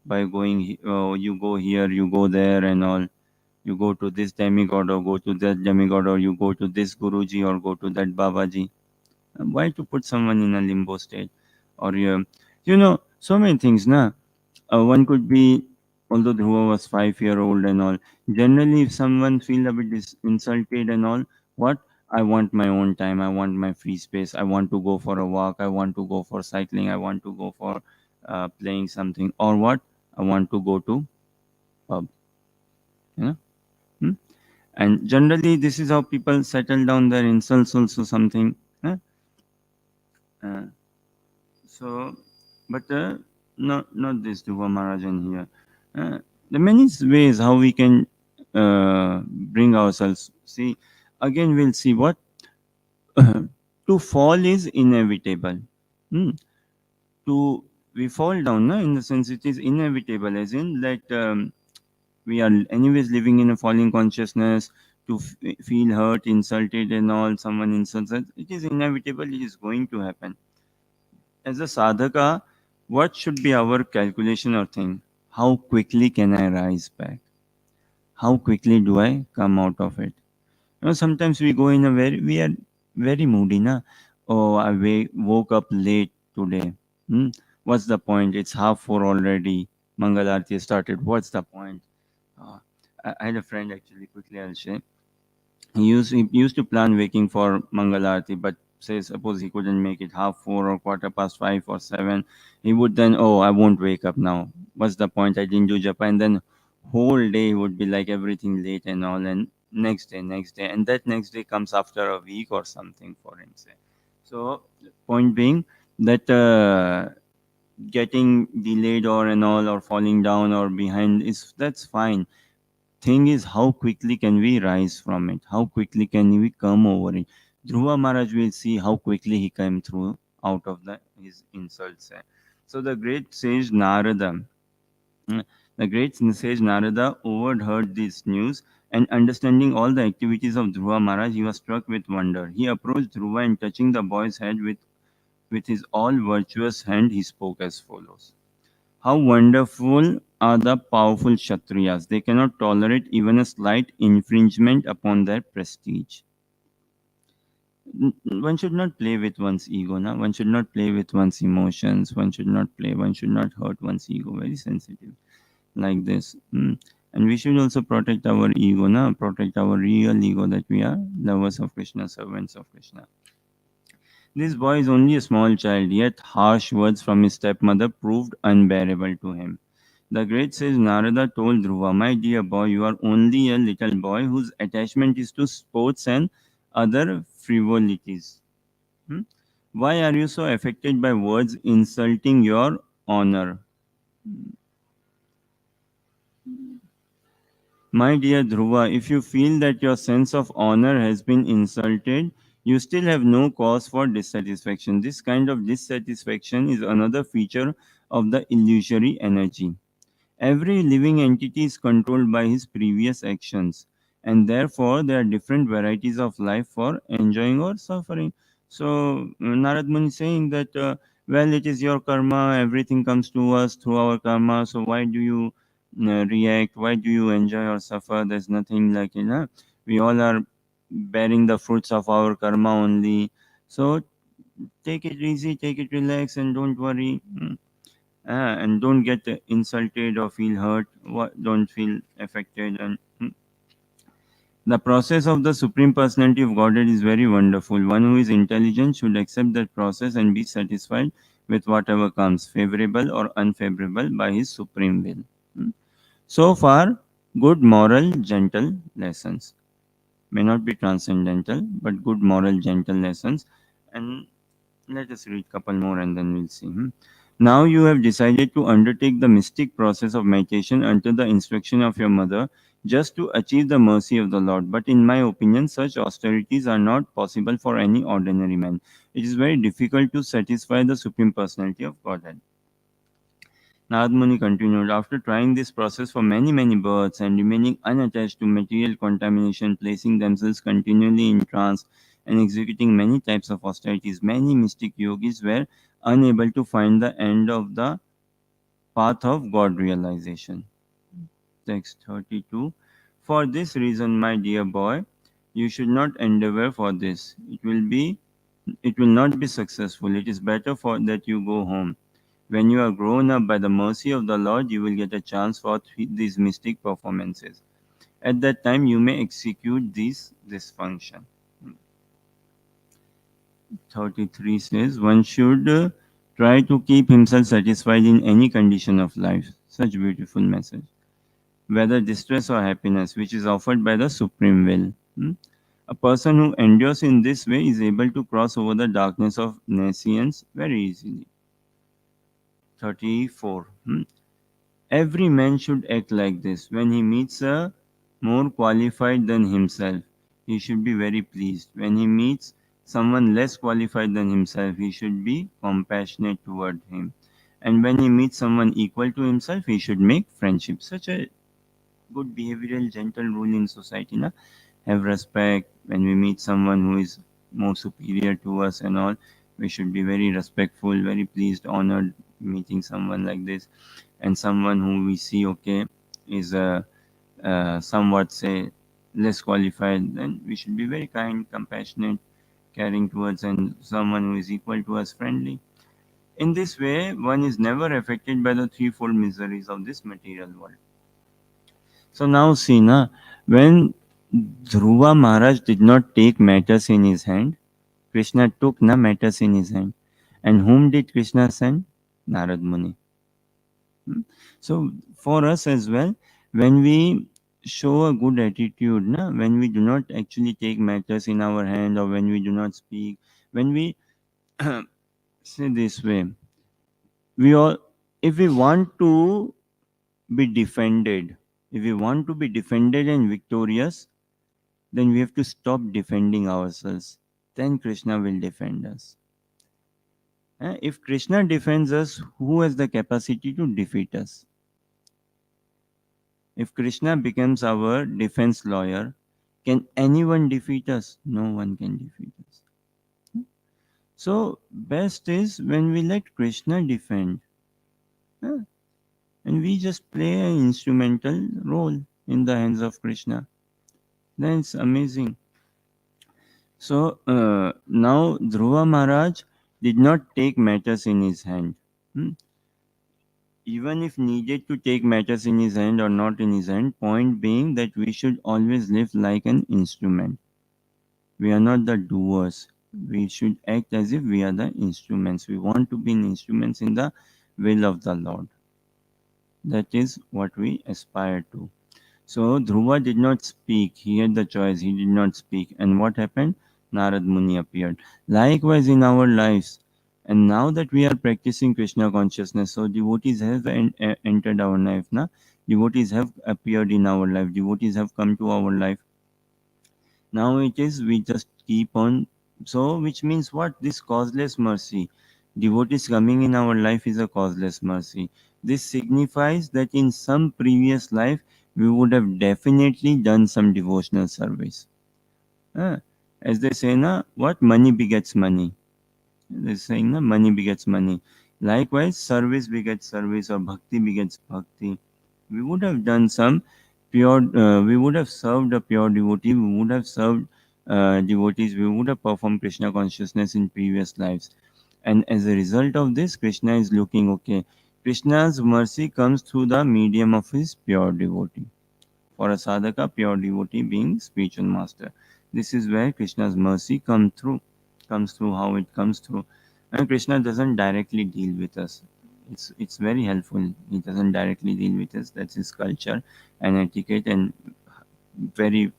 by going? You go here, you go there, and all. You go to this demigod or go to that demigod, or you go to this Guruji or go to that Babaji. Why to put someone in a limbo state? Or so many things, na? One could be, although Dhruva was 5 year old and all. Generally, if someone feel a bit insulted and all, what? I want my own time. I want my free space. I want to go for a walk. I want to go for cycling. I want to go for playing something. Or what? I want to go to pub. You know? Hmm? And generally, this is how people settle down their insults also something. Huh? Uh, so, but not this Dhruva Maharajan here. There are many ways how we can bring ourselves. See, again we'll see what to fall is inevitable. Hmm. To we fall down, no? In the sense it is inevitable, as in that we are anyways living in a falling consciousness. To feel hurt, insulted, and all, someone insults us, it is inevitable. It is going to happen. As a sadhaka, what should be our calculation or thing? How quickly can I rise back? How quickly do I come out of it? Sometimes we go in a we are very moody, na? Oh, woke up late today. Hmm? What's the point? It's 3:30 already. Mangalarti started. What's the point? Uh, I had a friend actually, quickly I'll say. He used to plan waking for Mangalarti, but say suppose he couldn't make it 4:30 or 5:15 or 7, he would then, oh, I won't wake up now. What's the point? I didn't do japa. And then whole day would be like everything late and all. And next day, and that next day comes after a week or something for him. Say. So point being that getting delayed or and all or falling down or behind is that's fine. Thing is, how quickly can we rise from it? How quickly can we come over it? Dhruva Maharaj will see how quickly he came through out of his insults. So the great sage Narada, mm, the great sage Narada overheard this news, and understanding all the activities of Dhruva Maharaj, he was struck with wonder. He approached Dhruva and touching the boy's head with his all virtuous hand, he spoke as follows. How wonderful are the powerful Kshatriyas! They cannot tolerate even a slight infringement upon their prestige. One should not play with one's ego, na? One should not play with one's emotions. One should not hurt one's ego. Very sensitive, like this. And we should also protect our ego, na? Protect our real ego that we are lovers of Krishna, servants of Krishna. This boy is only a small child, yet harsh words from his stepmother proved unbearable to him. The great sage Narada told Dhruva, my dear boy, you are only a little boy whose attachment is to sports and other frivolities. Hmm? Why are you so affected by words insulting your honor? My dear Dhruva, if you feel that your sense of honor has been insulted, you still have no cause for dissatisfaction. This kind of dissatisfaction is another feature of the illusory energy. Every living entity is controlled by his previous actions, and therefore there are different varieties of life for enjoying or suffering. So, Narad Muni is saying that, well, it is your karma, everything comes to us through our karma, so why do you react? Why do you enjoy or suffer? There's nothing like, we all are bearing the fruits of our karma only. So, take it easy, take it relax, and don't worry. And don't get insulted or feel hurt. Don't feel affected. And the process of the Supreme Personality of Godhead is very wonderful. One who is intelligent should accept that process and be satisfied with whatever comes, favorable or unfavorable, by his supreme will. Hmm. So far, good moral, gentle lessons. May not be transcendental, but good moral, gentle lessons. And let us read couple more and then we'll see. Now you have decided to undertake the mystic process of meditation under the instruction of your mother just to achieve the mercy of the Lord. But in my opinion, such austerities are not possible for any ordinary man. It is very difficult to satisfy the Supreme Personality of Godhead. Narad Muni continued, after trying this process for many, many births and remaining unattached to material contamination, placing themselves continually in trance and executing many types of austerities, many mystic yogis were unable to find the end of the path of God realization. Text 32. For this reason, my dear boy, you should not endeavor for this. It will not be successful. It is better for that you go home. When you are grown up by the mercy of the Lord, you will get a chance for these mystic performances. At that time, you may execute this function. 33 says, one should try to keep himself satisfied in any condition of life. Such beautiful message. Whether distress or happiness, which is offered by the Supreme Will. A person who endures in this way is able to cross over the darkness of nescience very easily. 34. Every man should act like this. When he meets a more qualified than himself, he should be very pleased. When he meets someone less qualified than himself, he should be compassionate toward him. And when he meets someone equal to himself, he should make friendship. Such a good behavioral gentle rule in society. Na? Have respect when we meet someone who is more superior to us and all. We should be very respectful, very pleased, honored meeting someone like this. And someone who we see, okay, is somewhat say less qualified, then we should be very kind, compassionate, caring towards, and someone who is equal to us, friendly. In this way, one is never affected by the threefold miseries of this material world. So now see, na, when Dhruva Maharaj did not take matters in his hand, Krishna took na matters in his hand. And whom did Krishna send? Narad Muni. Hmm? So for us as well, when we show a good attitude, na, when we do not actually take matters in our hand, or when we do not speak, when we say this way, we all, if we want to be defended, if we want to be defended and victorious, then we have to stop defending ourselves. Then Krishna will defend us. If Krishna defends us, who has the capacity to defeat us? If Krishna becomes our defense lawyer, can anyone defeat us? No one can defeat us. So, best is when we let Krishna defend. And we just play an instrumental role in the hands of Krishna. Then it's amazing. So now Dhruva Maharaj did not take matters in his hand. Hmm? Even if needed to take matters in his hand or not in his hand, point being that we should always live like an instrument. We are not the doers. We should act as if we are the instruments. We want to be instruments in the will of the Lord. That is what we aspire to. So Dhruva did not speak. He had the choice. He did not speak. And what happened? Narad Muni appeared. Likewise in our lives. And now that we are practicing Krishna consciousness, so devotees have entered our life. Na? Devotees have appeared in our life. Devotees have come to our life. Now it is we just keep on. So which means what? This causeless mercy. Devotees coming in our life is a causeless mercy. This signifies that in some previous life we would have definitely done some devotional service. Ah, as they say, na, what money begets money. They're saying, na, money begets money. Likewise, service begets service, or bhakti begets bhakti. We would have done some pure, we would have served a pure devotee, we would have served devotees, we would have performed Krishna consciousness in previous lives. And as a result of this, Krishna is looking, okay, Krishna's mercy comes through the medium of his pure devotee. For a sadhaka, pure devotee being spiritual master. This is where Krishna's mercy comes through how it comes through. And Krishna doesn't directly deal with us. It's very helpful. He doesn't directly deal with us. That's his culture and etiquette and very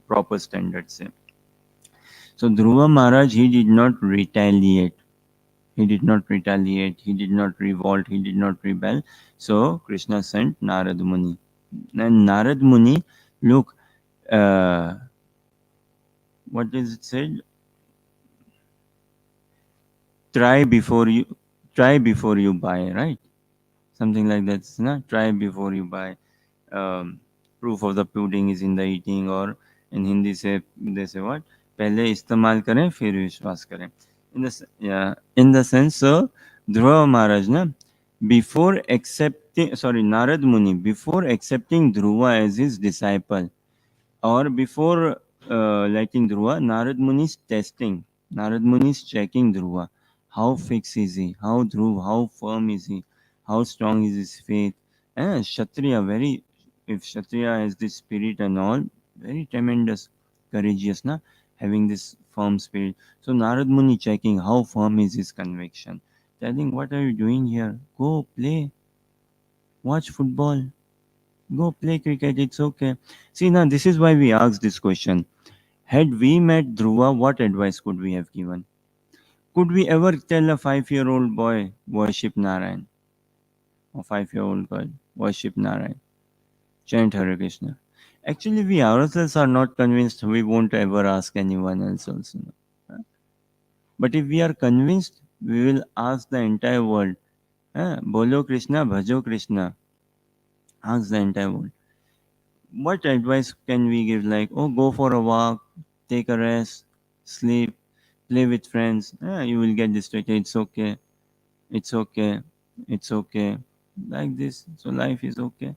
proper standards. So Dhruva Maharaj, he did not retaliate. He did not retaliate, he did not revolt, he did not rebel. So Krishna sent Narad Muni. And Narad Muni, look, uh, what is it said? Try before you try before you buy, right? Something like that. Na? Try before you buy. um, Proof of the pudding is in the eating, or in Hindi say they say what, पहले इस्तेमाल करें फिर विश्वास करें. Yeah, in the sense, so Dhruva Maharaj na, before accepting, sorry, Narad Muni, before accepting Dhruva as his disciple, or before liking Dhruva, Narad Muni is testing. Narad Muni is checking Dhruva. How fixed is he? How Dhruv? How firm is he? How strong is his faith? Kshatriya, very, if Kshatriya has this spirit and all, very tremendous, courageous, na? Having this firm spirit. So Narad Muni checking how firm is his conviction. Telling, what are you doing here? Go play, watch football, go play cricket, it's okay. See, now this is why we asked this question. Had we met Dhruva, what advice could we have given? Could we ever tell a 5-year-old boy, worship Narayan? Or 5-year-old girl, worship Narayan, chant Hare Krishna? Actually, we ourselves are not convinced, we won't ever ask anyone else also. But if we are convinced, we will ask the entire world. Bolo Krishna, bhajo Krishna. Ask the entire world. What advice can we give? Like, oh, go for a walk, take a rest, sleep, play with friends. You will get distracted. It's okay. It's okay. It's okay. Like this. So life is okay.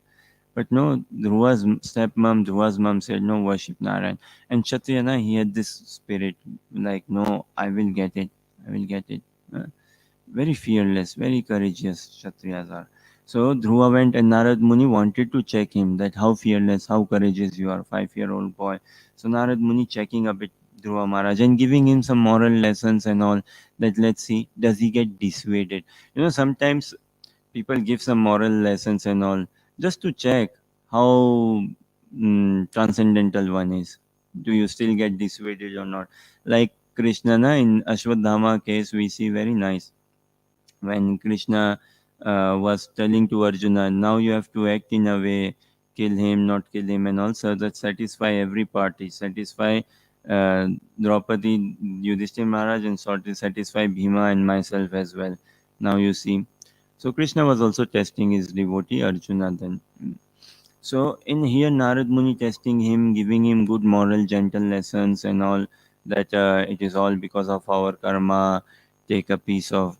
But no, Dhruva's stepmom, Dhruva's mom said, no, worship Narayan. And Kshatriyana, he had this spirit, like, no, I will get it. I will get it. Uh, Very fearless, very courageous Kshatriyas are. So Dhruva went, and Narad Muni wanted to check him, that how fearless, how courageous you are, 5-year-old boy. So Narad Muni checking a bit Dhruva Maharaj and giving him some moral lessons and all, that let's see, does he get dissuaded? Sometimes people give some moral lessons and all just to check how transcendental one is. Do you still get dissuaded or not? Like Krishna na, in Ashwadhama case, we see very nice when Krishna was telling to Arjuna, now you have to act in a way, kill him, not kill him, and also that satisfy every party, satisfy uh, Draupadi, Yudhishthir Maharaj, and sort of satisfy Bhima and myself as well. Now you see. So Krishna was also testing his devotee Arjuna then. So in here, Narad Muni testing him, giving him good moral, gentle lessons and all, that it is all because of our karma. Take a piece of,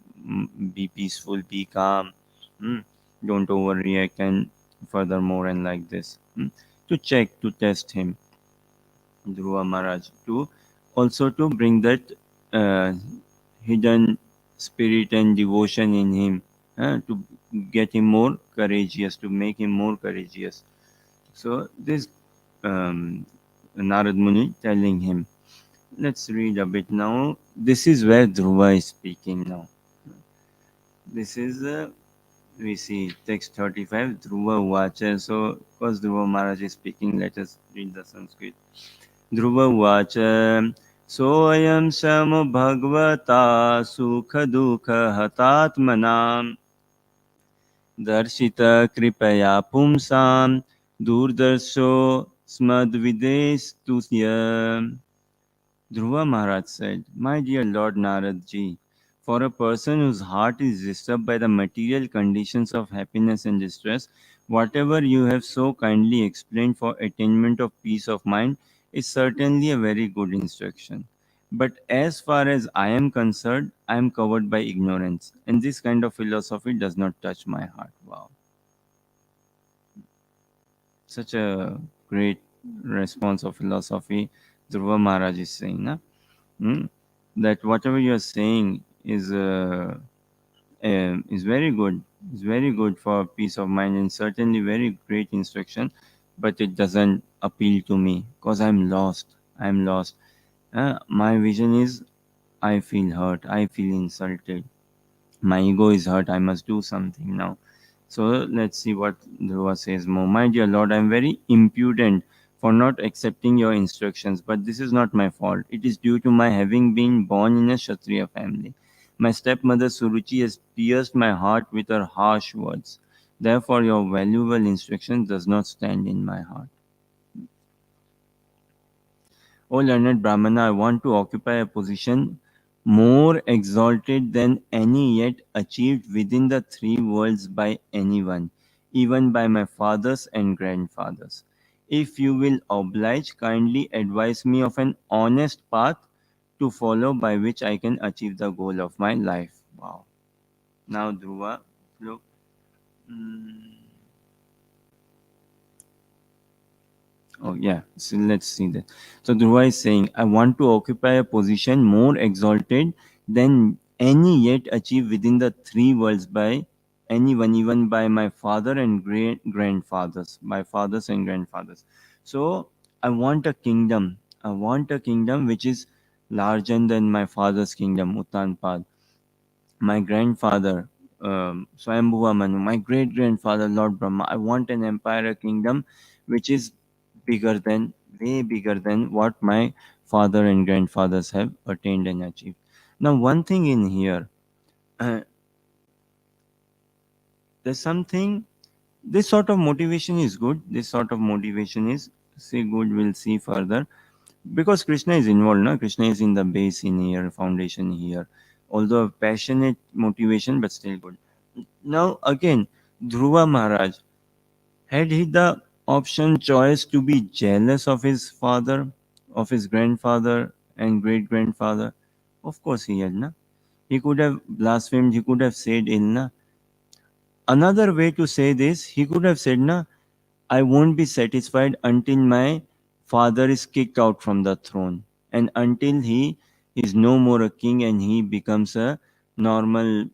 be peaceful, be calm, mm, don't overreact, and furthermore, and like this. To check, to test him, Dhruva Maharaj, to also to bring that uh, hidden spirit and devotion in him, to get him more courageous, to make him more courageous. So this Narad Muni telling him. Let's read a bit now. This is where Dhruva is speaking now. This is we see text 35. Dhruva Vacha. So because Dhruva Maharaj is speaking, let us read the Sanskrit. Dhruva Vacha. Soyam Sam Bhagavata Sukha Dukha Hatatmanam Darshita Kripaya Pumsam Durdarsho Smadvidestusya. Dhruva Maharaj said, my dear Lord Narad ji, for a person whose heart is disturbed by the material conditions of happiness and distress, whatever you have so kindly explained for attainment of peace of mind is certainly a very good instruction. But as far as I am concerned, I am covered by ignorance, and this kind of philosophy does not touch my heart. Wow. Such a great response of philosophy Dhruva Maharaj is saying. Na? Hmm? That whatever you are saying is very good. Is very good for peace of mind, and certainly very great instruction. But it doesn't appeal to me because I'm lost. I'm lost. My vision is, I feel hurt. I feel insulted. My ego is hurt. I must do something now. So let's see what Dhruva says more. My dear Lord, I am very impudent for not accepting your instructions, but this is not my fault. It is due to my having been born in a Kshatriya family. My stepmother Suruchi has pierced my heart with her harsh words. Therefore, your valuable instruction does not stand in my heart. O learned Brahmana, I want to occupy a position more exalted than any yet achieved within the three worlds by anyone, even by my fathers and grandfathers. If you will oblige, kindly advise me of an honest path to follow by which I can achieve the goal of my life. Wow. Now, Dhruva, look. mm, Oh, yeah. So let's see that. So Dhruva is saying, I want to occupy a position more exalted than any yet achieved within the three worlds by anyone, even by my father and great grandfathers, my fathers and grandfathers. So I want a kingdom. I want a kingdom which is larger than my father's kingdom, Uttanpad. My grandfather, Swayambhuva Manu, my great grandfather, Lord Brahma. I want an empire, a kingdom which is bigger than, way bigger than what my father and grandfathers have attained and achieved. Now, one thing in here, uh, there's something, this sort of motivation is good. This sort of motivation is, say, good, we'll see further. Because Krishna is involved, no? Krishna is in the base in here, foundation here. Although passionate motivation, but still good. Now again, Dhruva Maharaj, had he the option choice to be jealous of his father, of his grandfather and great grandfather? Of course he had, na? He could have blasphemed, he could have said ill, na? Another way to say this, he could have said, na, I won't be satisfied until my father is kicked out from the throne and until he is no more a king and he becomes a normal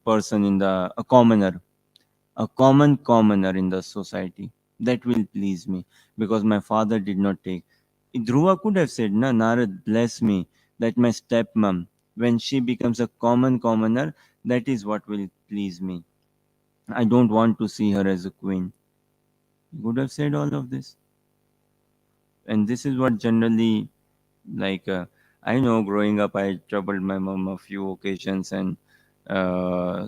person in the, a common commoner in the society. That will please me because my father did not take. Dhruva could have said, na, Narad, bless me that my stepmom, when she becomes a common commoner, that is what will please me. I don't want to see her as a queen. He could have said all of this. And this is what generally, like, I know growing up, I troubled my mom a few occasions, and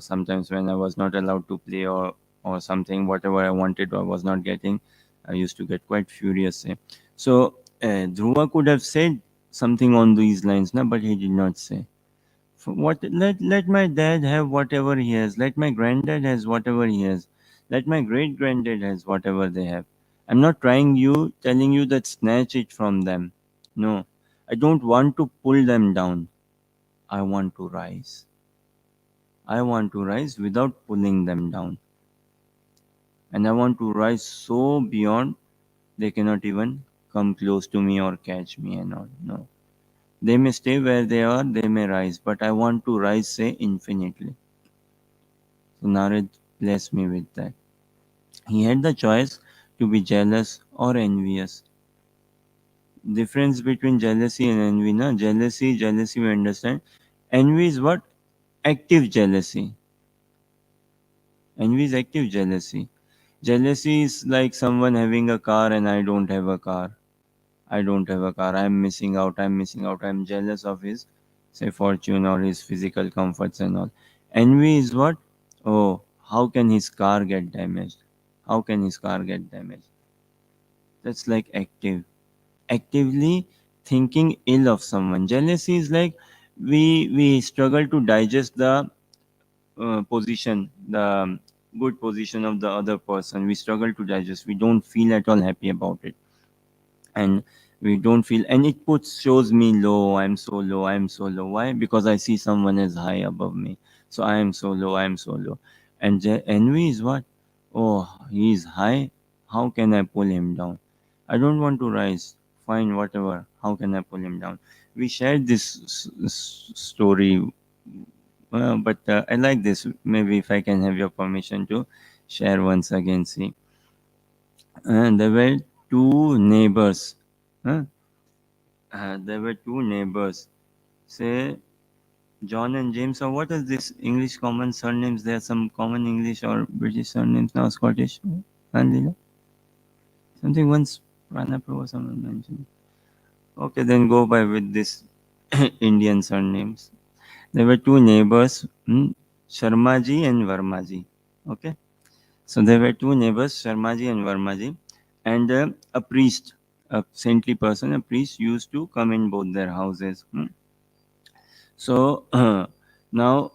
sometimes when I was not allowed to play or something, whatever I wanted or was not getting, I used to get quite furious. So, Dhruva could have said something on these lines, na, but he did not say. What, let my dad have whatever he has. Let my granddad has whatever he has. Let my great granddad has whatever they have. I'm not telling you that snatch it from them. No, I don't want to pull them down. I want to rise. I want to rise without pulling them down. And I want to rise so beyond they cannot even come close to me or catch me and all. No. They may stay where they are, they may rise, but I want to rise, say, infinitely. So Narad blessed me with that. He had the choice to be jealous or envious. Difference between jealousy and envy, na? Jealousy we understand. Envy is what? Active jealousy. Envy is active jealousy. Jealousy is like someone having a car and I don't have a car. I don't have a car. I'm missing out. I'm missing out. I'm jealous of his, say, fortune or his physical comforts and all. Envy is what? Oh, how can his car get damaged? How can his car get damaged? That's like active. Actively thinking ill of someone. Jealousy is like we struggle to digest the position, the good position of the other person. We struggle to digest. We don't feel at all happy about it, and we don't feel, and it puts shows me low. I'm so low, I'm so low. Why? Because I see someone is high above me, so I am so low, I'm so low. And envy is what? Oh, he is high, how can I pull him down? I don't want to rise. Fine, whatever, how can I pull him down? We shared this story, but I like this. Maybe if I can have your permission to share once again. See, there were two neighbors. Huh? There were two neighbors, say John and James, or what is this English common surnames? There are some common English or British surnames now, Scottish. And something once Pranapa or someone mentioned. Okay, then go by with this Indian surnames. There were two neighbors, Sharmaji and Varmaji. Okay. So there were two neighbors, Sharmaji and Varmaji, and a priest, a saintly person, a priest used to come in both their houses. So now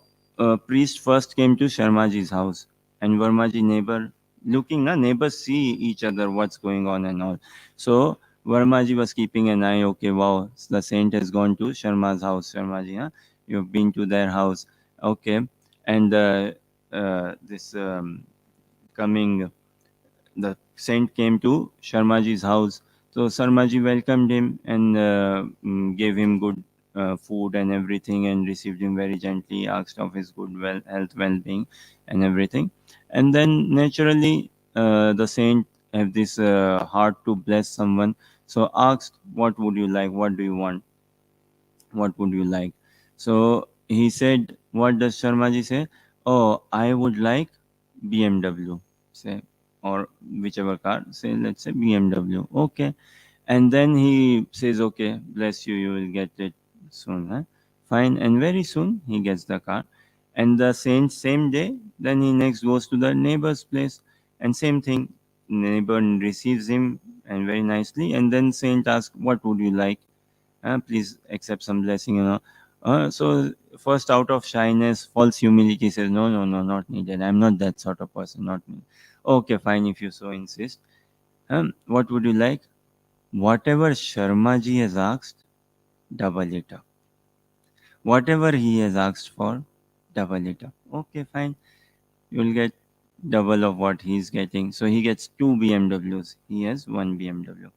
priest first came to Sharmaji's house, and Varmaji neighbor looking, na neighbors see each other what's going on and all. So Varmaji was keeping an eye. Okay, wow, the saint has gone to Sharma's house. Sharmaji, huh? You've been to their house. Okay, and this coming the saint came to Sharmaji's house. So Sharmaji welcomed him and gave him good food and everything, and received him very gently, asked of his good health, well-being, and everything. And then naturally, the saint have this heart to bless someone. So asked, "What would you like? What do you want? What would you like?" So he said, "What does Sharmaji say? Oh, I would like BMW, say, or whichever car, say, let's say BMW. Okay. And then he says, okay, bless you, you will get it soon. Huh? Fine. And very soon he gets the car. And the same day, then he next goes to the neighbor's place. And same thing, neighbor receives him and very nicely. And then saint asks, what would you like? Please accept some blessing, so first, out of shyness, false humility, says, no, no, no, not needed. I'm not that sort of person, not me. Okay, fine, if you so insist. What would you like? Whatever Sharmaji has asked, double it up. Whatever he has asked for, double it up. Okay, fine. You'll get double of what he's getting. So he gets two BMWs. He has one BMW.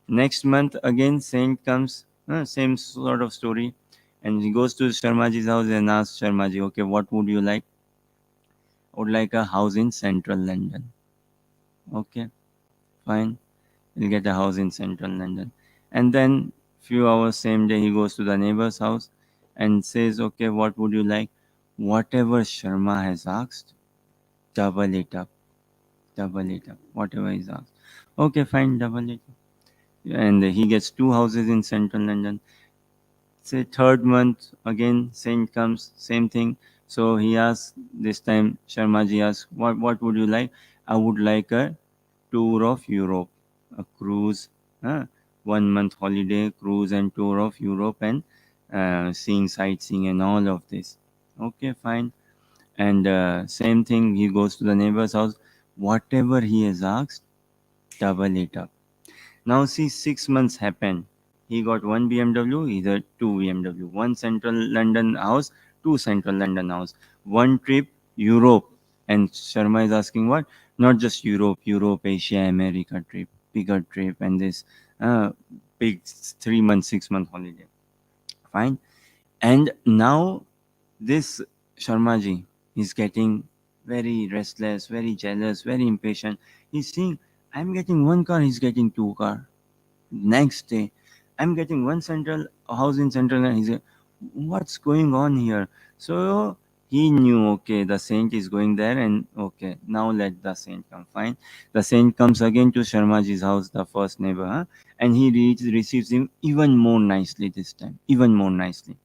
Next month, again, Saint comes, same sort of story. And he goes to Sharmaji's house and asks Sharmaji, okay, what would you like? I would like a house in central London. Okay, fine. He'll get a house in central London. And then, few hours, same day, he goes to the neighbor's house and says, okay, what would you like? Whatever Sharma has asked, double it up. Double it up. Whatever he's asked. Okay, fine, double it up. And he gets two houses in central London. Say third month, again saint comes, same thing. So he asks, this time Sharmaji asks, what would you like? I would like a tour of Europe, a cruise, 1 month holiday cruise and tour of Europe, and seeing sightseeing and all of this. Okay, fine. And same thing, he goes to the neighbor's house. Whatever he has asked, double it up. Now see, 6 months happened. He got one BMW, either two BMW, one central London house, two central London house, one trip Europe. And Sharma is asking what? Not just Europe, Europe, Asia, America trip, bigger trip, and this big 3 month, 6 month holiday. Fine. And now this Sharmaji is getting very restless, very jealous, very impatient. He's seeing, I'm getting one car, he's getting two car. Next day, I'm getting one central house in central, and he said, what's going on here? So he knew, okay, the saint is going there, and okay, now let the saint come. Fine. The saint comes again to Sharmaji's house, the first neighbor, and he receives him even more nicely this time, even more nicely.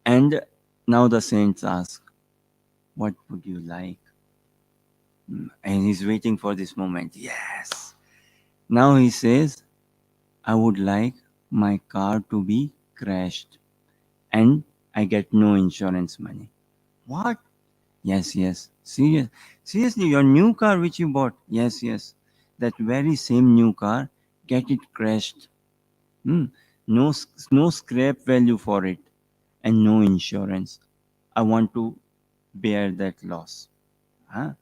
And now the saints ask, what would you like? And he's waiting for this moment. Yes. Now he says, I would like my car to be crashed and I get no insurance money. What? Yes, yes. Seriously, your new car which you bought? Yes, yes. That very same new car, get it crashed. Hmm. No, no scrap value for it and no insurance. I want to bear that loss. Huh?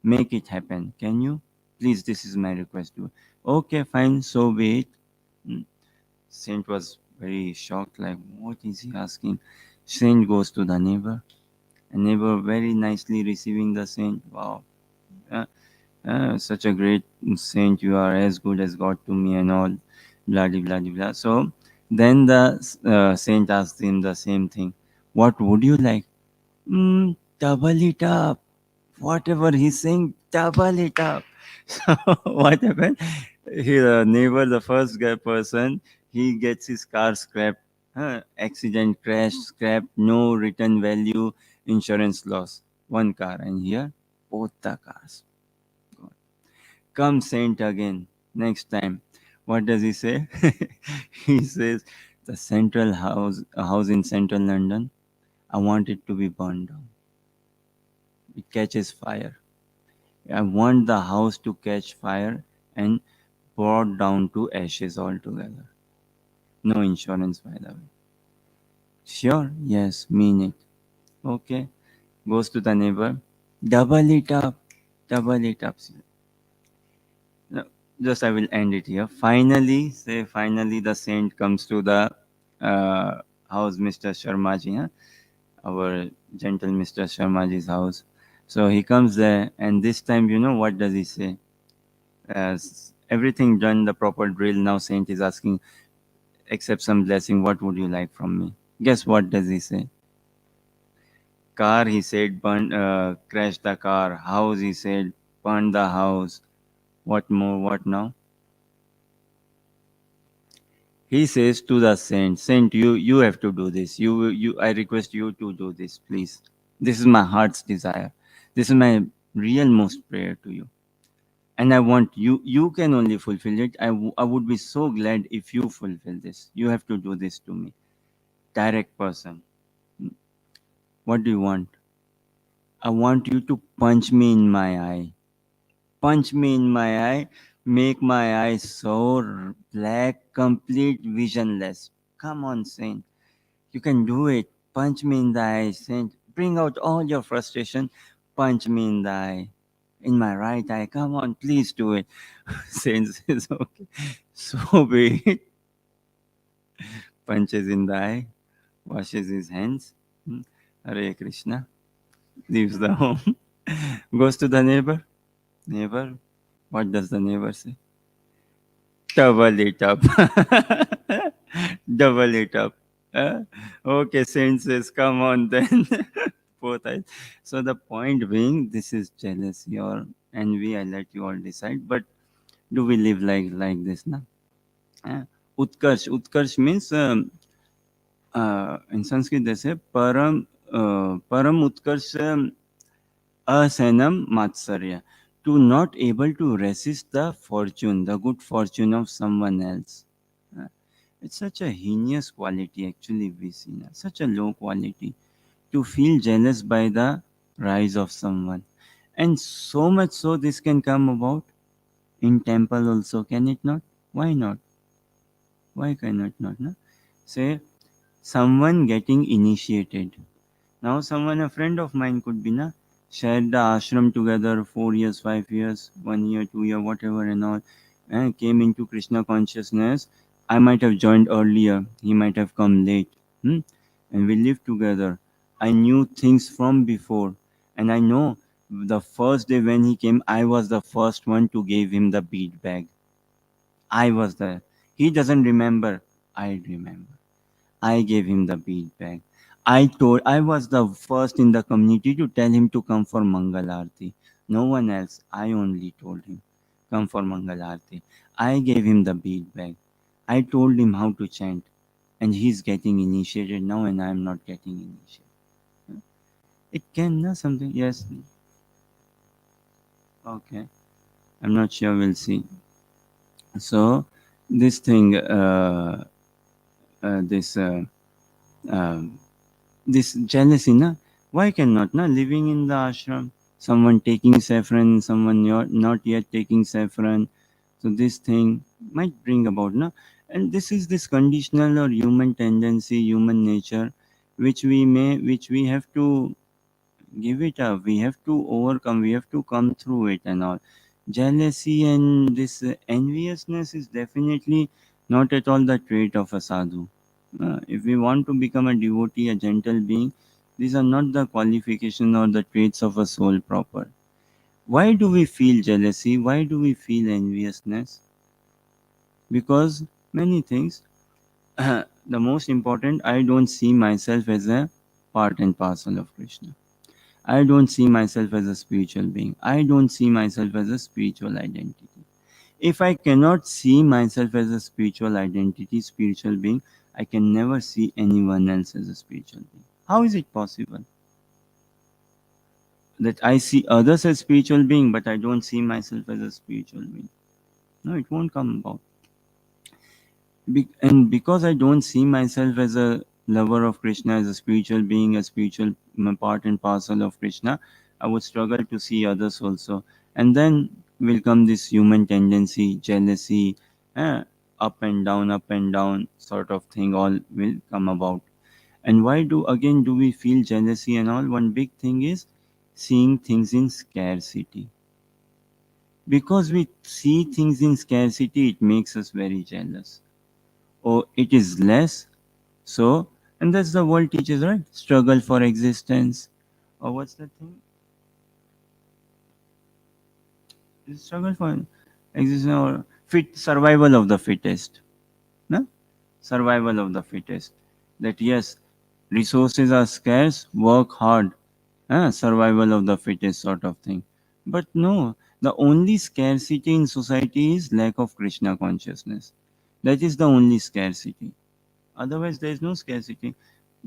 Make it happen. Can you? Please, this is my request to you. Okay, fine. So be it. Hmm. Saint was very shocked, like, what is he asking? Saint goes to the neighbor, and neighbor very nicely receiving the saint. Wow, uh, such a great saint you are, as good as God to me, and all, blah blah blah blah. So then the saint asked him the same thing. What would you like? Double it up. Whatever he's saying, double it up. So what happened? The neighbor, the first guy person, he gets his car scrapped Accident, crash, scrap, no return value, insurance loss. One car, and here both the cars. Come saint again next time. What does he say? He says the central house, a house in central London. I want it to be burned down. It catches fire. I want the house to catch fire and brought down to ashes altogether. No insurance, by the way. Sure? Yes, mean it. Okay. Goes to the neighbor. Double it up. Double it up. No, just I will end it here. Finally, the saint comes to the house, Mr. Sharmaji, huh? Our gentle Mr. Sharmaji's house. So he comes there, and this time, what does he say? As everything done, the proper drill. Now, saint is asking, accept some blessing. What would you like from me? Guess what does he say? Car, he said, burn, crash the car. House, he said, burn the house. What more? What now? He says to the saint, you have to do this. I request you to do this, please. This is my heart's desire. This is my real most prayer to you. And I want you can only fulfill it. I would be so glad if you fulfill this. You have to do this to me. Direct person. What do you want? I want you to punch me in my eye. Punch me in my eye. Make my eye so black, complete visionless. Come on, saint. You can do it. Punch me in the eye, saint. Bring out all your frustration. Punch me in the eye. In my right eye. Come on, please do it. Saint says, okay. So be it. Punches in the eye. Washes his hands. Hare Krishna. Leaves the home. Goes to the neighbor. Neighbor. What does the neighbor say? Double it up. Double it up. Okay, saint says, come on then. Both eyes. So the point being, this is jealousy or envy. I let you all decide. But do we live like this now? Utkarsh. Utkarsh means in Sanskrit they say param utkarsh asenam matsarya. To not able to resist the fortune, the good fortune of someone else. Uh, it's such a heinous quality actually we see now. Such a low quality to feel jealous by the rise of someone. And so much so this can come about in temple also, can it not? Why not? Why cannot not? No? Say someone getting initiated. Now someone, a friend of mine could be na, shared the ashram together 4 years, 5 years, 1 year, 2 year, whatever and all, and came into Krishna consciousness. I might have joined earlier. He might have come late. And we lived together. I knew things from before. And I know the first day when he came, I was the first one to give him the bead bag. I was there. He doesn't remember. I remember. I gave him the bead bag. I was the first in the community to tell him to come for Mangal Aarti. No one else. I only told him, come for Mangal Aarti. I gave him the bead bag. I told him how to chant. And he's getting initiated now and I'm not getting initiated. It can, no, something. Yes. Okay. I'm not sure. We'll see. So, this thing, this this jealousy, na? Why cannot, na? Living in the ashram, someone taking saffron, someone not yet taking saffron. So this thing might bring about, na? And this is this conditional or human tendency, human nature, which we have to give it up. We have to overcome. We have to come through it and all. Jealousy and this enviousness is definitely not at all the trait of a sadhu. If we want to become a devotee, a gentle being, these are not the qualification or the traits of a soul proper. Why do we feel jealousy? Why do we feel enviousness? Because many things. The most important, I don't see myself as a part and parcel of Krishna. I don't see myself as a spiritual being. I don't see myself as a spiritual identity. If I cannot see myself as a spiritual identity, spiritual being, I can never see anyone else as a spiritual being. How is it possible that I see others as spiritual being, but I don't see myself as a spiritual being? No, it won't come about. And because I don't see myself as a lover of Krishna, as a spiritual being, a spiritual part and parcel of Krishna, I would struggle to see others also. And then will come this human tendency, jealousy, eh, up and down sort of thing, all will come about. And why do we feel jealousy and all? One big thing is seeing things in scarcity. Because we see things in scarcity, it makes us very jealous. Or it is less, so, and that's the world teaches, right? Struggle for existence. Or what's the thing? Struggle for existence or fit survival of the fittest. No? Survival of the fittest. That yes, resources are scarce, work hard. Survival of the fittest sort of thing. But no, the only scarcity in society is lack of Krishna consciousness. That is the only scarcity. Otherwise, there is no scarcity.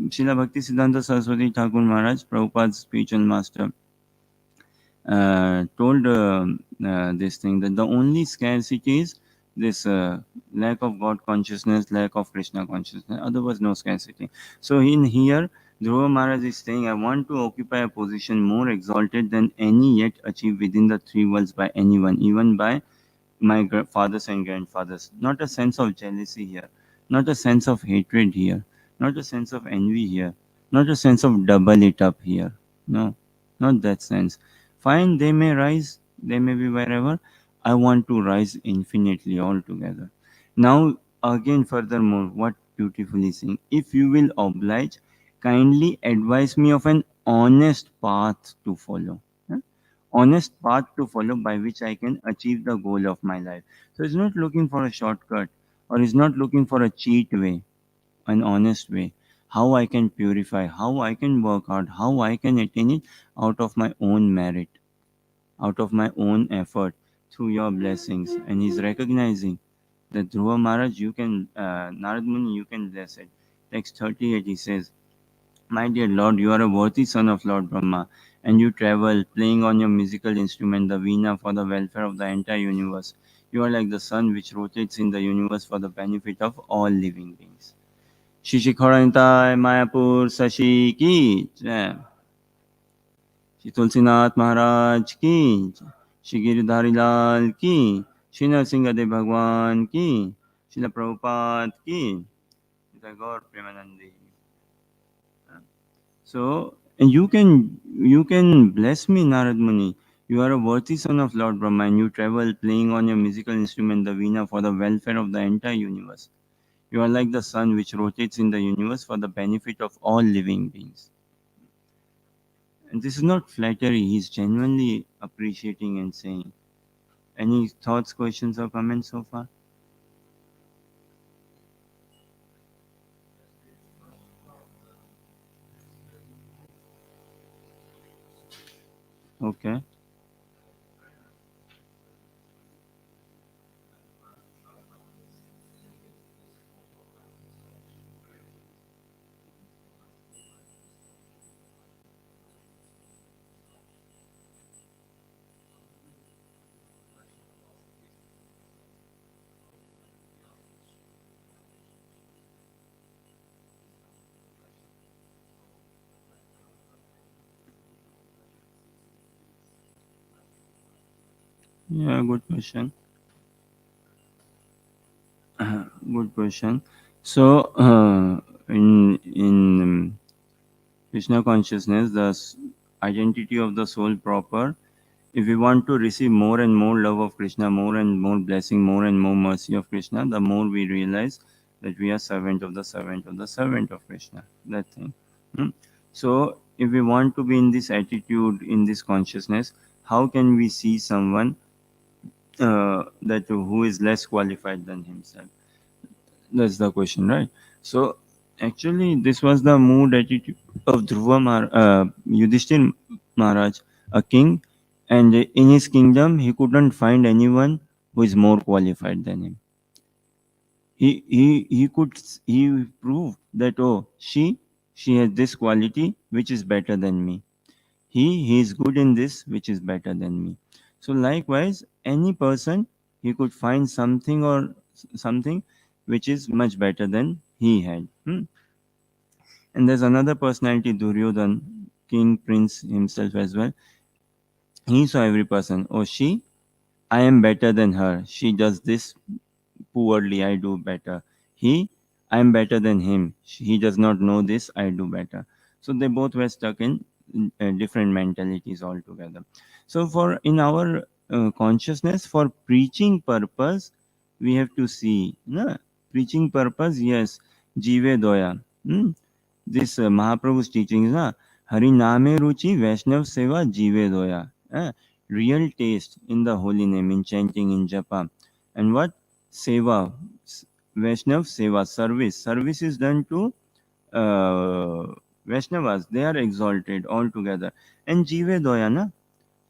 Srila Bhakti Siddhanta Saraswati Thakur Maharaj, Prabhupada's spiritual master, told this thing that the only scarcity is this lack of God consciousness, lack of Krishna consciousness. Otherwise, no scarcity. So in here, Dhruva Maharaj is saying, I want to occupy a position more exalted than any yet achieved within the three worlds by anyone, even by my fathers and grandfathers. Not a sense of jealousy here, not a sense of hatred here, not a sense of envy here, not a sense of double it up here. No, not that sense. Fine, they may rise, they may be wherever. I want to rise infinitely altogether. Now, again, furthermore, what beautifully saying, if you will oblige, kindly advise me of an honest path to follow. Huh? Honest path to follow by which I can achieve the goal of my life. So he's not looking for a shortcut or he's not looking for a cheat way, an honest way. How I can purify, how I can work hard, how I can attain it out of my own merit, out of my own effort through your blessings. And he's recognizing that Dhruva Maharaj, you can, Narad Muni, you can bless it. Text 38, he says, my dear Lord, you are a worthy son of Lord Brahma, and you travel playing on your musical instrument, the veena, for the welfare of the entire universe. You are like the sun which rotates in the universe for the benefit of all living beings. Shishikhorantai Mayapur Sashi ki jai. Shri Tulsinath Maharaj ki jai. Shri Giridhari Lal ki. Shri Narsingadev Bhagwan ki. Shri Prabhupada ki. Jai Gaur Premanandi. So and you can bless me, Narad Muni. You are a worthy son of Lord Brahma, and you travel playing on your musical instrument, the veena, for the welfare of the entire universe. You are like the sun which rotates in the universe for the benefit of all living beings. And this is not flattery; he's genuinely appreciating and saying. Any thoughts, questions, or comments so far? Okay. Yeah, good question. Good question. So, in Krishna consciousness, the identity of the soul proper. If we want to receive more and more love of Krishna, more and more blessing, more and more mercy of Krishna, the more we realize that we are servant of the servant of the servant of Krishna. That thing. Hmm? So, if we want to be in this attitude, in this consciousness, how can we see someone that who is less qualified than himself? That's the question, right? So actually, this was the mood attitude of Yudhishthir Maharaj, a king, and in his kingdom he couldn't find anyone who is more qualified than him. He proved that, oh, she has this quality which is better than me. He is good in this which is better than me. So likewise, any person, he could find something or something which is much better than he had. And there's another personality, Duryodhan, king prince himself as well. He saw every person, oh, I am better than her. She does this poorly, I do better. He, I am better than him. He does not know this, I do better. So they both were stuck in different mentalities altogether. So for in our consciousness, for preaching purpose, we have to see, no? Preaching purpose, yes, Jive Doya. This Mahaprabhu's teachings, na, Hari Name Ruchi Vaishnav Seva Jive Doya. Real taste in the holy name, in chanting, in japa. And what? Seva, Vaishnav Seva, service. Service is done to Vaishnavas. They are exalted altogether. And Jive Doya, na?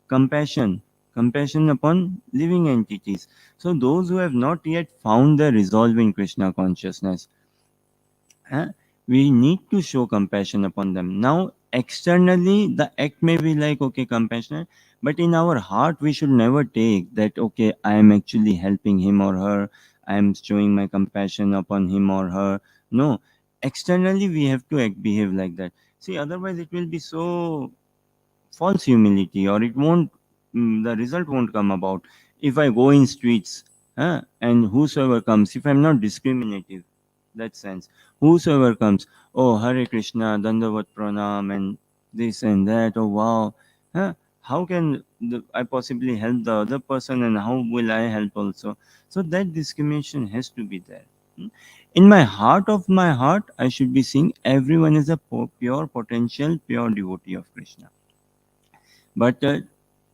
Compassion. Compassion upon living entities. So those who have not yet found their resolve in Krishna consciousness, huh? We need to show compassion upon them. Now, externally, the act may be like, okay, compassionate, but in our heart, we should never take that, okay, I am actually helping him or her, I am showing my compassion upon him or her. No, externally, we have to behave like that. See, otherwise, it will be so false humility, or it won't, the result won't come about. If I go in streets, and whosoever comes, if I'm not discriminative, that sense, whosoever comes, oh, Hare Krishna, Dandavat Pranam, and this and that, oh wow, how can I possibly help the other person, and how will I help also? So that discrimination has to be there. Hmm. In my heart of my heart, I should be seeing everyone as a pure potential, pure devotee of Krishna. But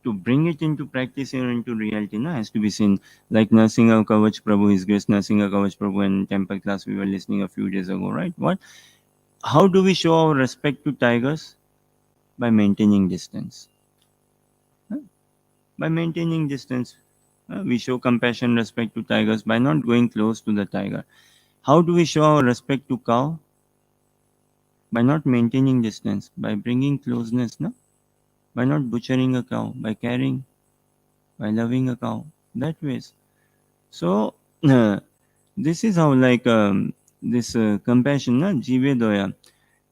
to bring it into practice or into reality, no, has to be seen. Like Narsinga Kavach Prabhu, His Grace Narsinga Kavach Prabhu, in temple class we were listening a few days ago, right? What? How do we show our respect to tigers? By maintaining distance. Huh? By maintaining distance. We show compassion, respect to tigers by not going close to the tiger. How do we show our respect to cow? By not maintaining distance, by bringing closeness, no? By not butchering a cow, by caring, by loving a cow. That ways. So this is how, like, this compassion, na, Jive Doya.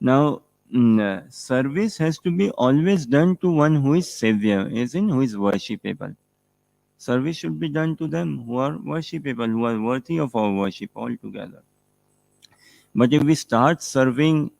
Now, service has to be always done to one who is savior, as in who is worshipable. Service should be done to them who are worshipable, who are worthy of our worship altogether. But if we start serving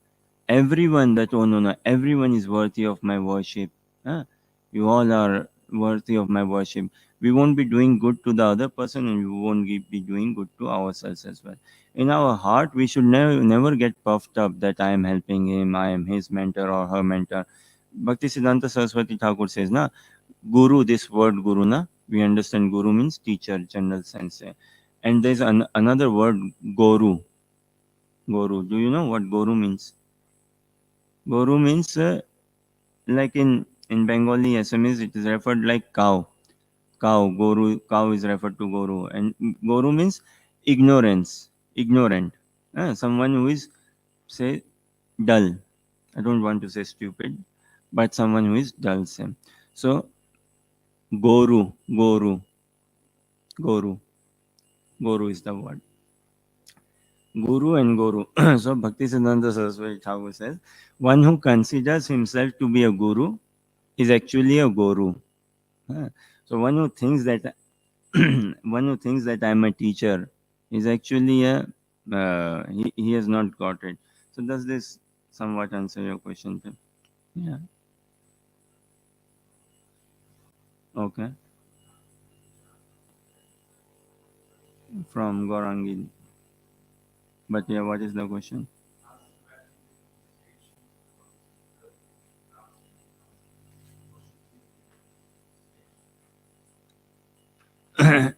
everyone, that, oh no, no, everyone is worthy of my worship, huh? You all are worthy of my worship, we won't be doing good to the other person, and we won't be doing good to ourselves as well. In our heart, we should never get puffed up that I am helping him, I am his mentor or her mentor. Bhakti Siddhanta Saraswati Thakur says, na, guru, this word guru, na, we understand guru means teacher, general sense. And there's another word, guru. Do you know what guru means? Guru means, like in Bengali Assamese, it is referred like cow. Guru, cow is referred to guru, and guru means ignorance, ignorant. Someone who is, say, dull. I don't want to say stupid, but someone who is dull. Same. So guru, guru, guru is the word. Guru and guru. So Bhaktisiddhanta Saraswati Thakur says, one who considers himself to be a guru is actually a guru. So one who thinks that one who thinks that I'm a teacher is actually a he has not got it. So does this somewhat answer your question, Tim? Yeah. Okay. From Gorangi. But yeah, what is the question?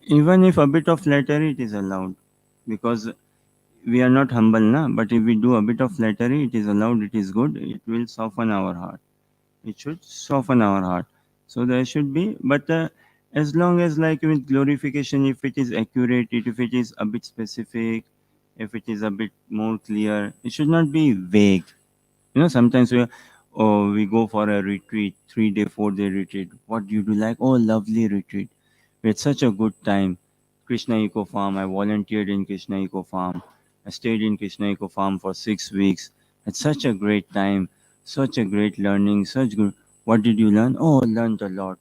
Even if a bit of flattery, it is allowed, because we are not humble, na. But if we do a bit of flattery, it is allowed. It is good. It will soften our heart. It should soften our heart. So there should be, but As long as like with glorification, if it is accurate, if it is a bit specific, if it is a bit more clear, it should not be vague. Sometimes we go for a retreat, 3 day 4 day retreat. What do you do? Like, oh, lovely retreat, we had such a good time. Krishna Eco Farm, I volunteered in Krishna Eco Farm. I stayed in Krishna Eco Farm for 6 weeks. It's such a great time, such a great learning, such good. What did you learn? Oh, learned a lot.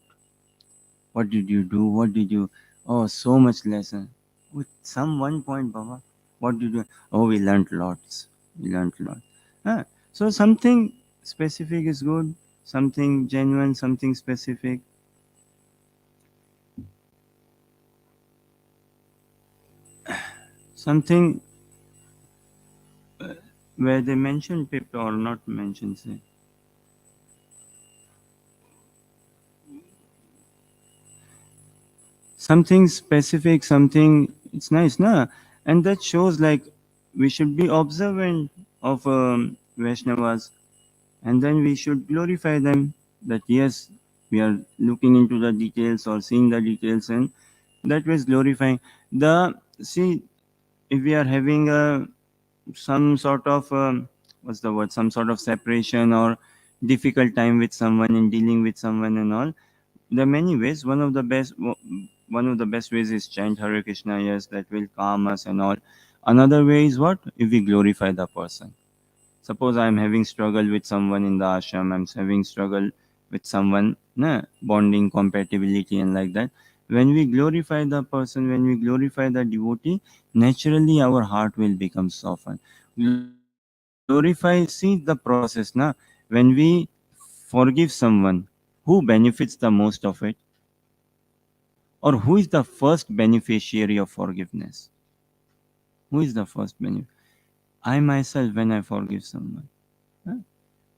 What did you do? What did you? Oh, so much lesson. With some one point, Baba. What did you? Oh, we learned lots. We learned a lot. Ah, so something specific is good. Something genuine. Something specific. Something where they mention people or not mention. Say something specific. Something. It's nice, na? And that shows like we should be observant of Vaishnavas, and then we should glorify them, that yes, we are looking into the details or seeing the details, and that was glorifying the. See, if we are having a some sort of what's the word, some sort of separation or difficult time with someone, in dealing with someone and all, there are many ways. One of the best ways is chant Hare Krishna. Yes, that will calm us and all. Another way is what, if we glorify the person. Suppose I'm having struggle with someone in the ashram, I'm having struggle with someone, bonding, compatibility, and like that. When we glorify the person, when we glorify the devotee, naturally our heart will become softened. Glorify, see the process, when we forgive someone, who benefits the most of it? Or who is the first beneficiary of forgiveness? Who is the first benefit? I myself, when I forgive someone. Huh?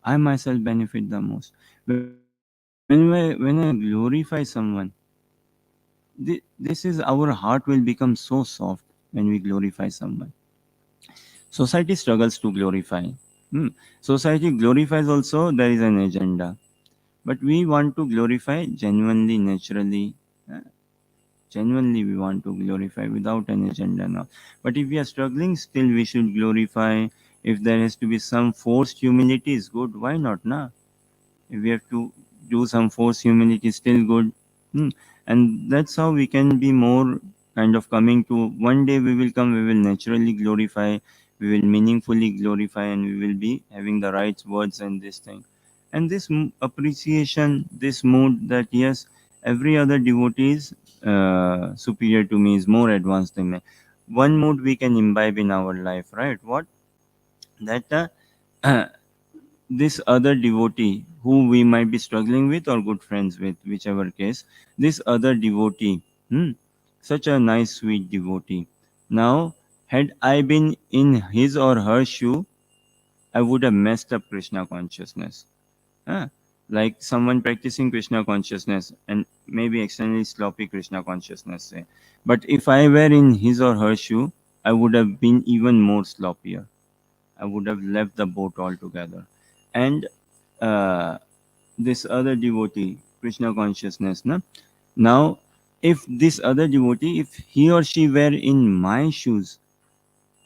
I myself benefit the most. When I glorify someone, this is, our heart will become so soft when we glorify someone. Society struggles to glorify. Hmm. Society glorifies also, there is an agenda. But we want to glorify genuinely, naturally. uh, Genuinely, we want to glorify without an agenda now. But if we are struggling, still we should glorify. If there has to be some forced humility, is good. Why not, na? If we have to do some force humility, still good. Hmm. And that's how we can be more kind of coming to, one day we will come, we will naturally glorify, we will meaningfully glorify, and we will be having the right words and this thing. And this appreciation, this mood that yes, every other devotee is superior to me, is more advanced than me. One mood we can imbibe in our life, right? What? That this other devotee who we might be struggling with or good friends with, whichever case, this other devotee, hmm, such a nice, sweet devotee. Now, had I been in his or her shoe, I would have messed up Krishna consciousness. Huh? Like someone practicing Krishna consciousness and maybe extremely sloppy Krishna consciousness, say. But if I were in his or her shoe, I would have been even more sloppier. I would have left the boat altogether. And uh, this other devotee, Krishna consciousness, na? Now, if this other devotee, if he or she were in my shoes,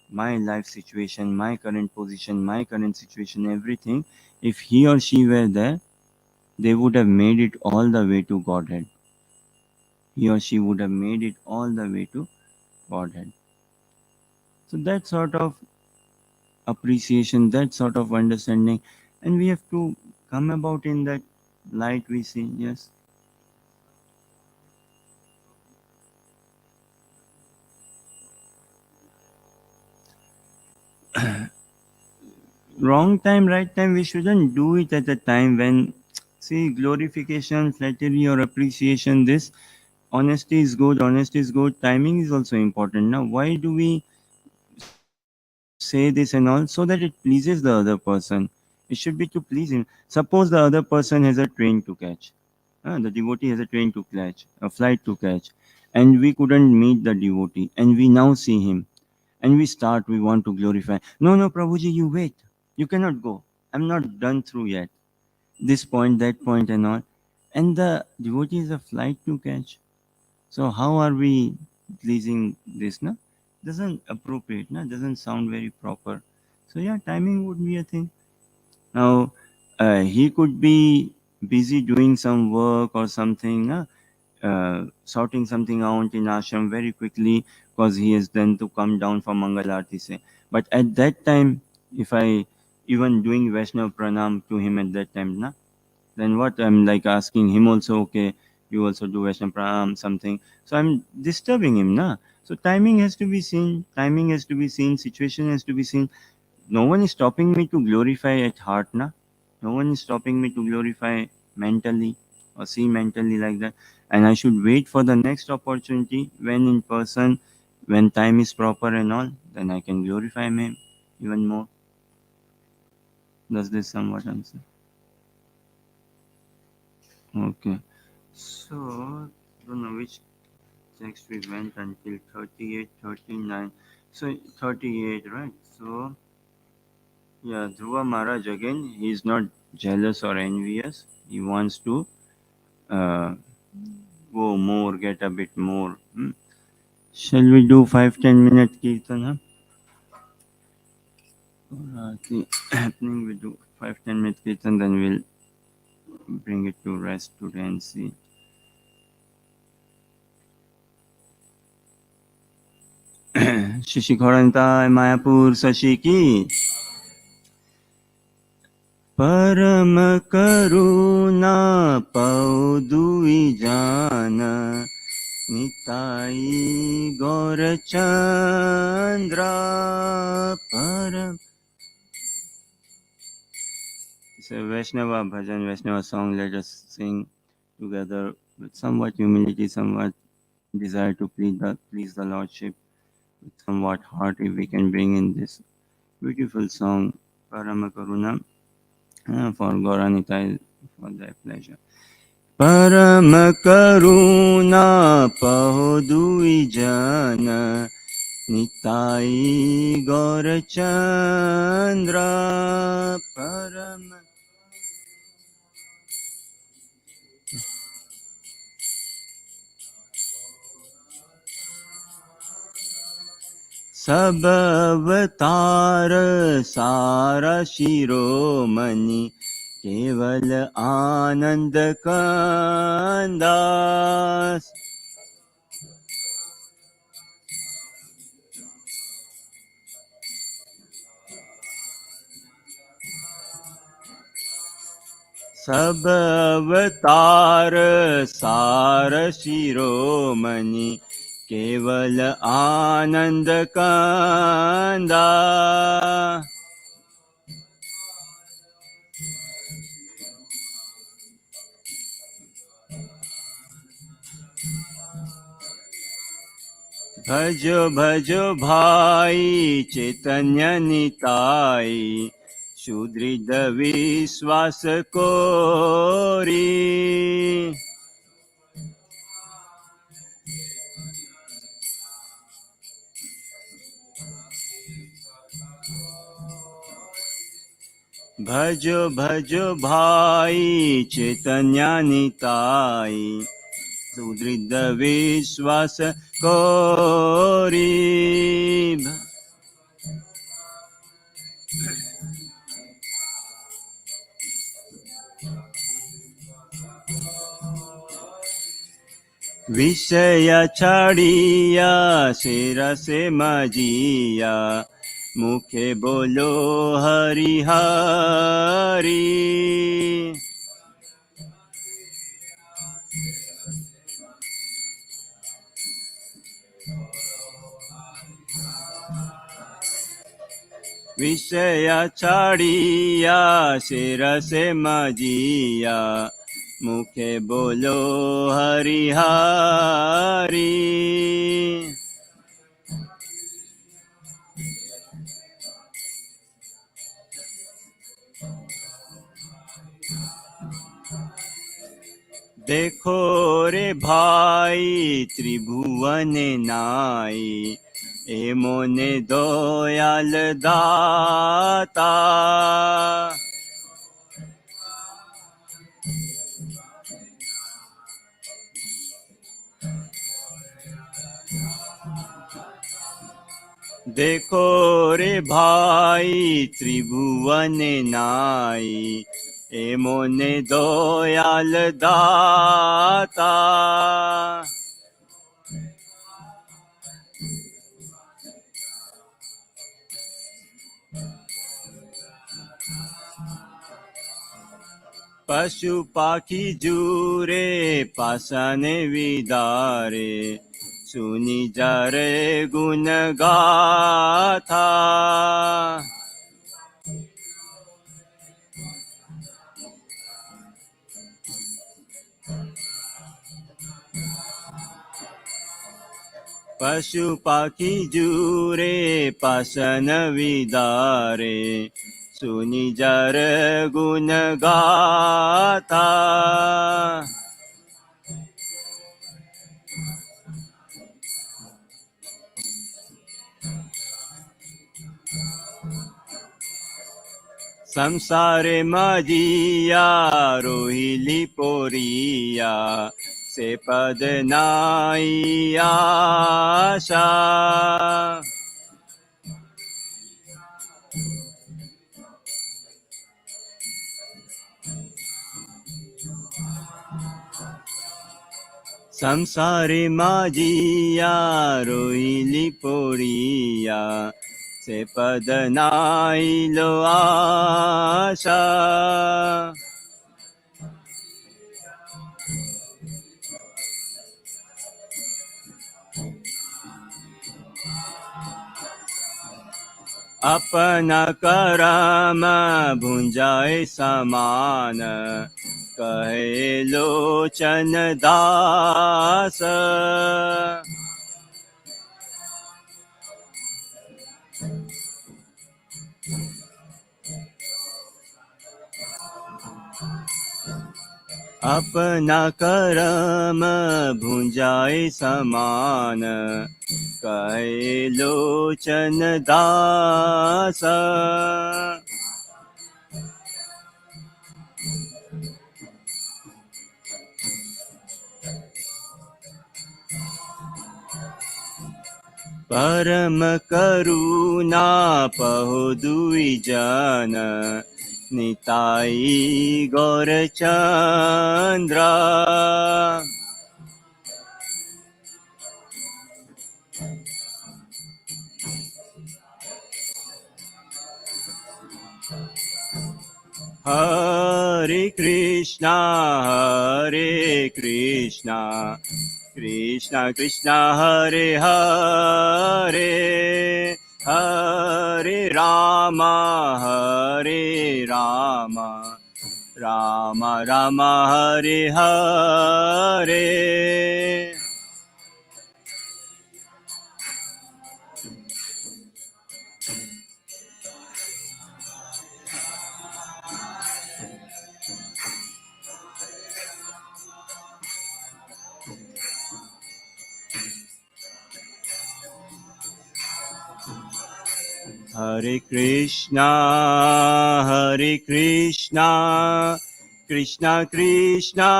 my life situation, my current position, my current situation, everything, if he or she were there, they would have made it all the way to Godhead. He or she would have made it all the way to Godhead. So that sort of appreciation, that sort of understanding, and we have to come about in that light we see. Yes. Wrong time, right time, we shouldn't do it at a time when, see, glorification, flattery, or appreciation, this honesty is good, honesty is good, timing is also important. Now, why do we say this and all? So that it pleases the other person. It should be to please him. Suppose the other person has a train to catch. The devotee has a train to catch, a flight to catch, and we couldn't meet the devotee, and we now see him, and we want to glorify. No, no, Prabhuji, you wait. You cannot go. I'm not done through yet. This point, that point, and all. And the devotee is a flight to catch. So how are we pleasing this? Na? Doesn't appropriate, na? Doesn't sound very proper. So yeah, timing would be a thing. Now, he could be busy doing some work or something, sorting something out in ashram very quickly because he has then to come down for Mangal Aarti. Say. But at that time, if I even doing Vaishnav Pranam to him at that time, na, then what I'm like asking him also, okay, you also do Vaishnav Pranam, something. So I'm disturbing him, na. So timing has to be seen, situation has to be seen. No one is stopping me to glorify at heart, na. No one is stopping me to glorify mentally or see mentally like that. And I should wait for the next opportunity when in person, when time is proper and all, then I can glorify him even more. Does this somewhat answer? Okay. So, don't know which text we went until 38, 39. So, 38, right? So, yeah, Dhruva Maharaj again, he is not jealous or envious. He wants to uh, go more, get a bit more. Shall we do 5-10 minute kirtan? Huh? Aarti happening, we do 5-10 minute kirtan, then we'll bring it to rest today and see. Shishikharanta Mayapur Sashiki परम करुणा पौदुई जान निताई गौर चंद्र परम. It's a Vaishnava bhajan, Vaishnava song. Let us sing together with somewhat humility, somewhat desire to please the Lordship, with somewhat heart if we can bring in this beautiful song, Parama Karuna, for Gauranitai, for their pleasure. परम करुणा पहो दुई जन निताई गौर चंद्र परम. सब अवतार सारा शिरोमणि केवल आनंद कंदा. सब अवतार सार शिरोमणि केवल आनंद कंदा. भजो भजो भाई चैतन्य निताई सुदृढ़ विश्वास कोरी. भजो भजो भाई चैतन्य निताई सुदृढ़ विश्वास कोरी. विषय छाड़िया सिर से मजिया मुखे बोलो हरि हरि. विषय छाड़िया सिर से मजिया मुखे बोलो हरि हरि. देखो रे भाई त्रिभुवन नाई ए मोने दयाल दाता. देखो रे भाई त्रिभुवन नाई, ए मोने दयाल दाता। पशु पाखी जूरे पासन विदारे, सुनी जरे गुण गाथा। पशु पाखी जूरे पासन विदारे, सुनी जर गुण गाथा। संसारे मजिया रोहिली पोरिया, से पद नाई आशा। संसारे मजिया रोहिली पोरिया, से पद नाई लो आशा। अपना करम भुंजाए समान, कहे लोचन दास। अपना करम भुंजाए समान, कहे लोचन दास। परम करुणा पहो दुई जन, निताई गौर चंद्र। हरे कृष्णा कृष्णा कृष्णा हरे हरे, हरे Ram Ram Ram Hare Hare. Hare Krishna, Krishna Krishna,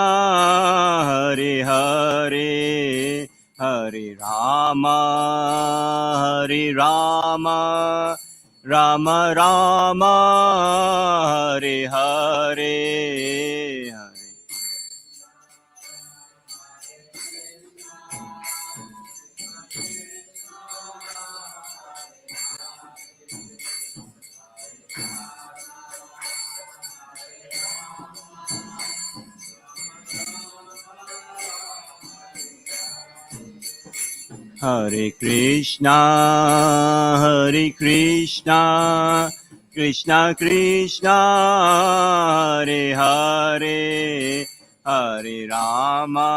Hare Hare, Hare Rama, Rama Rama, Hare Hare, Hare. Hare Krishna, Krishna Krishna, Hare Hare, Hare Rama,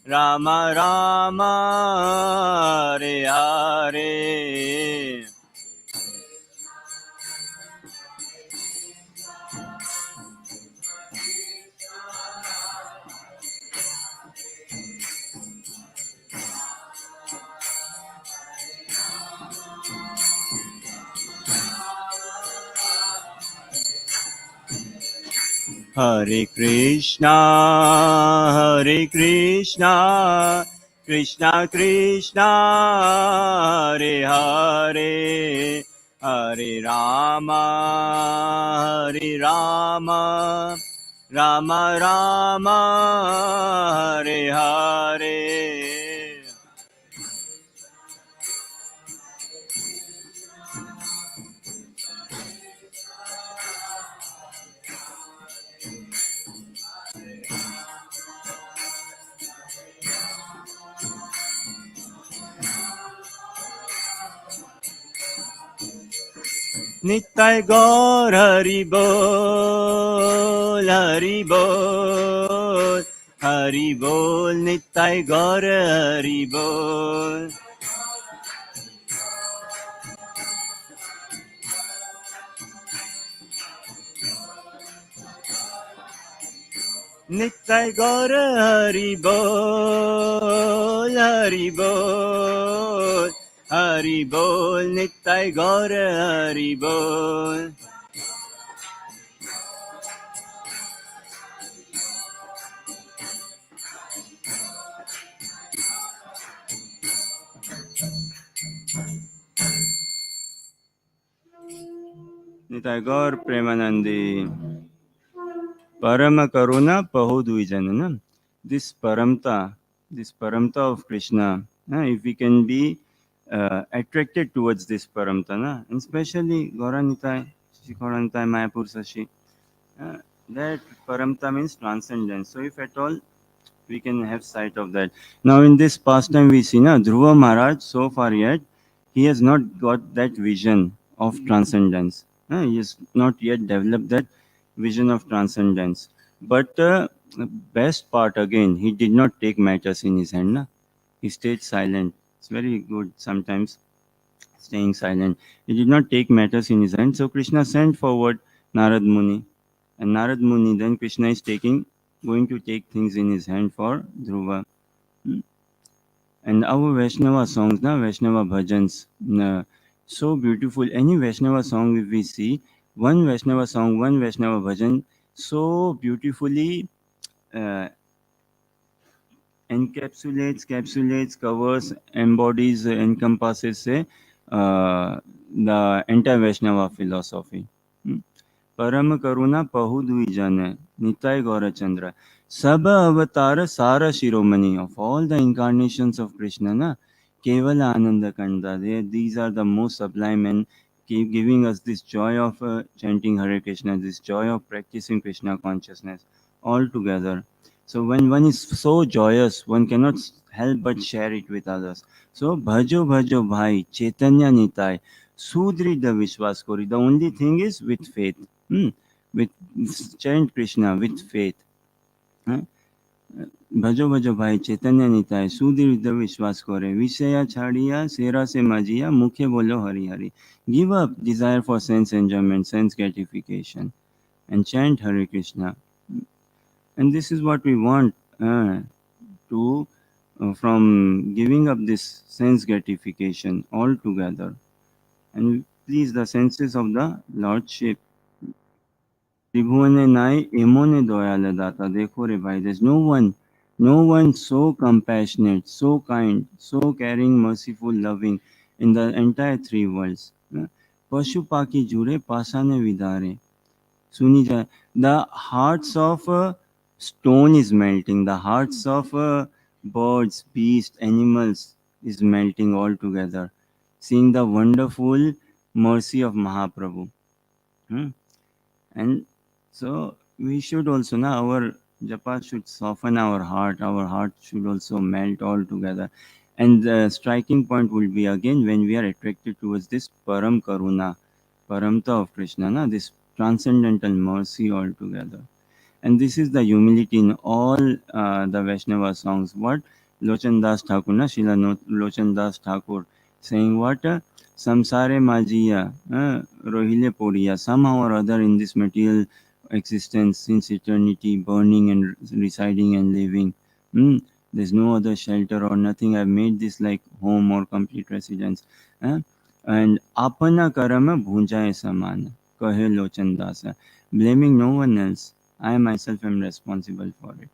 Rama Rama, Hare Hare. Hare Krishna, Krishna Krishna Hare Hare Hare Rama Hare Rama Rama Rama Hare Hare Nitai Gaur Hari Bol Hari Bol Hari Bol Nitai Gaur Hari Bol Nitai Gaur Hari Bol Hari Bol Hari Bol Nitai Gaur Hari Bol Nitai Gaur Premanandi Parama Karuna Pahudvijanana. This paramta of Krishna, if we can be attracted towards this paramta, and especially Gauranitai, Shikorantai, Mayapur Sashi, that paramta means transcendence. So if at all we can have sight of that. Now in this pastime we see, Dhruva Maharaj, so far yet, he has not got that vision of transcendence. He has not yet developed that vision of transcendence. But best part again, he did not take matters in his hand. He stayed silent. It's very good sometimes staying silent. He did not take matters in his hand. So Krishna sent forward Narad Muni. And Narad Muni, then Krishna is going to take things in his hand for Dhruva. And our Vaishnava songs, Vaishnava bhajans, so beautiful. Any Vaishnava song if we see, one Vaishnava song, one Vaishnava bhajan, so beautifully uh, capsulates, covers, embodies, encompasses the entire Vaishnava philosophy. परम करुणा पहु दुई जन निताय गौरचंद्र सब अवतार सारा शिरोमणि of all the incarnations of Krishna keval ananda kanda these are the most sublime and keep giving us this joy of chanting Hare Krishna, this joy of practicing Krishna consciousness all together. So when one is so joyous, one cannot help but share it with others. So bhajo bhajo bhai chaitanya nitai sudrida vishwas kori. The only thing is with faith. With chant Krishna with faith. भजो भजो भाई चैतन्य निताय सुदृढ़ विश्वास करे विषया छाड़िया सेरा से मजिया मुखे बोलो Hari Hari. Give up desire for sense enjoyment, sense gratification, and chant Hare Krishna. And this is what we want to from giving up this sense gratification altogether. And please, the senses of the Lordship. त्रिभुवने नाय एमोने दयाल दाता. देखो रे भाई, there's no one so compassionate, so kind, so caring, merciful, loving in the entire three worlds. पशु पाकी जुड़े पासाने विदारे. सुनी जाए, the hearts of stone is melting, the hearts of birds, beasts, animals is melting all together, seeing the wonderful mercy of Mahaprabhu. And so we should also now our japa should soften our heart should also melt all together. And the striking point will be again when we are attracted towards this param karuna, paramta of Krishna, this transcendental mercy altogether. And this is the humility in all the Vaishnava songs. What Lochan Das Thakur, Srila Lochan Das Thakur, saying what? Samsare Majiya, Rohile Poriya, somehow or other in this material existence, since eternity, burning and residing and living. There's no other shelter or nothing. I've made this like home or complete residence. And apana karama bhunjaye samana, kahe Lochan Dasa, blaming no one else. I myself am responsible for it.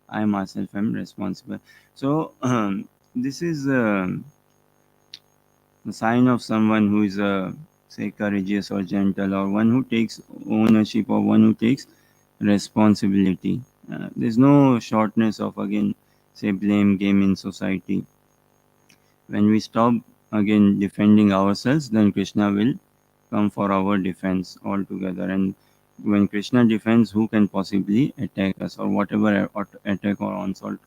I myself am responsible. So this is the sign of someone who is say courageous or gentle, or one who takes ownership, or one who takes responsibility. There's no shortness of, again, say, blame game in society. When we stop again defending ourselves, then Krishna will come for our defense altogether. And when Krishna defends, who can possibly attack us, or whatever attack or onslaught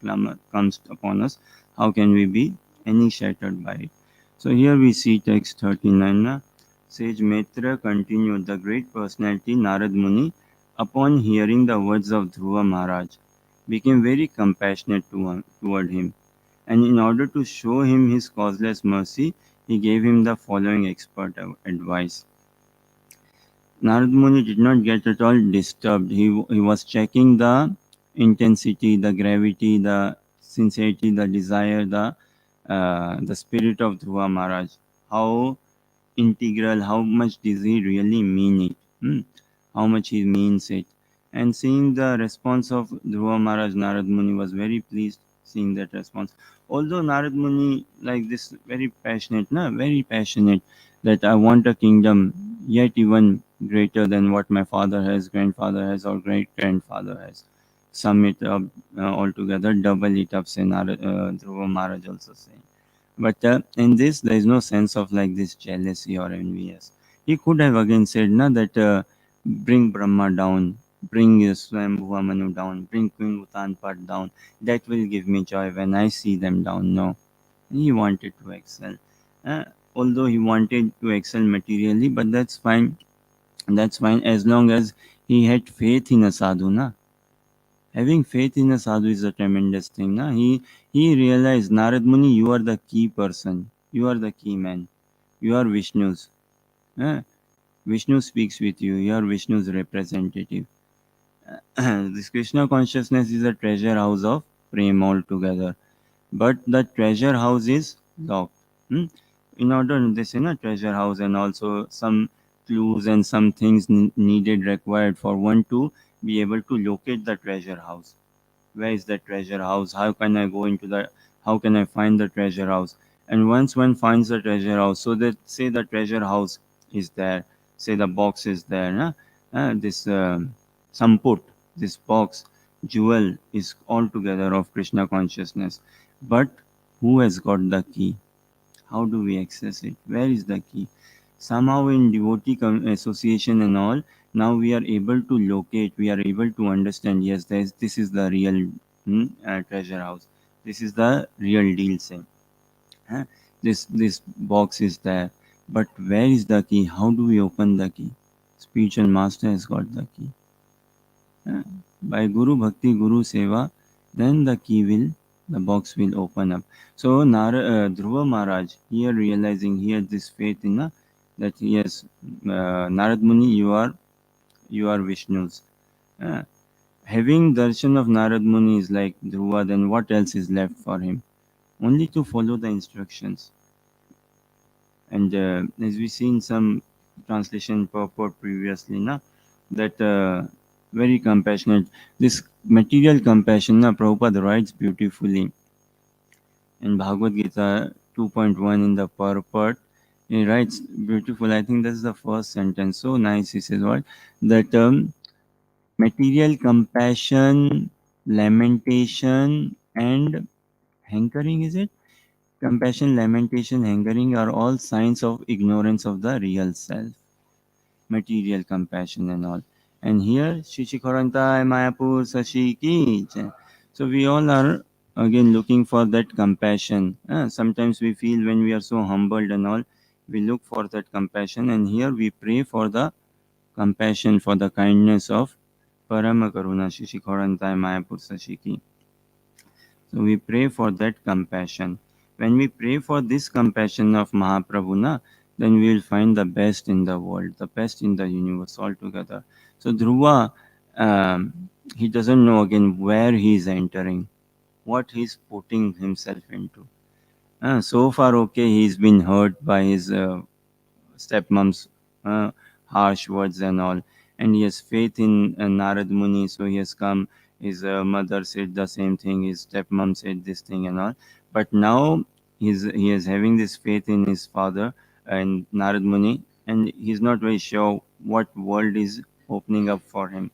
comes upon us? How can we be any shattered by it? So here we see text 39. Sage Maitra continued, the great personality Narad Muni, upon hearing the words of Dhruva Maharaj, became very compassionate toward him, and in order to show him his causeless mercy, he gave him the following expert advice. Narad Muni did not get at all disturbed. He was checking the intensity, the gravity, the sincerity, the desire, the spirit of Dhruva Maharaj. How integral, how much does he really mean it? How much he means it. And seeing the response of Dhruva Maharaj, Narad Muni was very pleased seeing that response. Although Narad Muni, like this, very passionate, very passionate, that I want a kingdom yet even greater than what my father has, grandfather has, or great grandfather has. Sum it up altogether, double it up, say Dhruva Maharaj also saying. But in this, there is no sense of like this jealousy or envious. He could have again said, na, that bring Brahma down, bring Swayambhuva Manu down, bring Queen Utanpat down. That will give me joy when I see them down. No, he wanted to excel. Uh, Although he wanted to excel materially, but that's fine. That's fine as long as he had faith in a sadhu. Na? Having faith in a sadhu is a tremendous thing. Na? He realized, Narad Muni, you are the key person. You are the key man. You are Vishnu's. Eh? Vishnu speaks with you. You are Vishnu's representative. This Krishna consciousness is a treasure house of prem altogether. But the treasure house is locked. Hmm? In order, this is a treasure house, and also some clues and some things needed, required for one to be able to locate the treasure house. Where is the treasure house? How can I go into the, how can I find the treasure house? And once one finds the treasure house, so that say the treasure house is there, say the box is there, this samput, this box, jewel is altogether of Krishna consciousness. But who has got the key? How do we access it? Where is the key? Somehow in devotee association and all, now we are able to locate, we are able to understand, yes, this is the real treasure house. This is the real deal, say. Huh? This box is there. But where is the key? How do we open the key? Spiritual master has got the key. Huh? By Guru Bhakti, Guru Seva, then the box will open up. So Dhruva Maharaj, here realizing, he had this faith in that yes, Narad Muni, you are Vishnu's. Uh, Having darshan of Narad Muni is like Dhruva, then what else is left for him? Only to follow the instructions. And as we see in some translation purport previously, that very compassionate. This material compassion, Prabhupada writes beautifully in Bhagavad Gita 2.1 in the purport. He writes beautiful. I think that's the first sentence. So nice. He says what? That material compassion, lamentation, and hankering, is it? Compassion, lamentation, hankering are all signs of ignorance of the real self. Material compassion and all. And here, Shishikorantai Mayapur Sashi Ki Jai. So we all are again looking for that compassion. Sometimes we feel when we are so humbled and all, we look for that compassion, and here we pray for the compassion, for the kindness of Parama Karuna Shishikorantai Mayapur Sashi Ki. So we pray for that compassion. When we pray for this compassion of Mahaprabhu, then we will find the best in the world, the best in the universe altogether. So Dhruva, he doesn't know again where he is entering, what he is putting himself into. So far, okay, he's been hurt by his stepmom's uh, harsh words and all. And he has faith in Narad Muni, so he has come. His mother said the same thing, his stepmom said this thing and all. But now he is having this faith in his father and Narad Muni, and he's not very sure what world is opening up for him.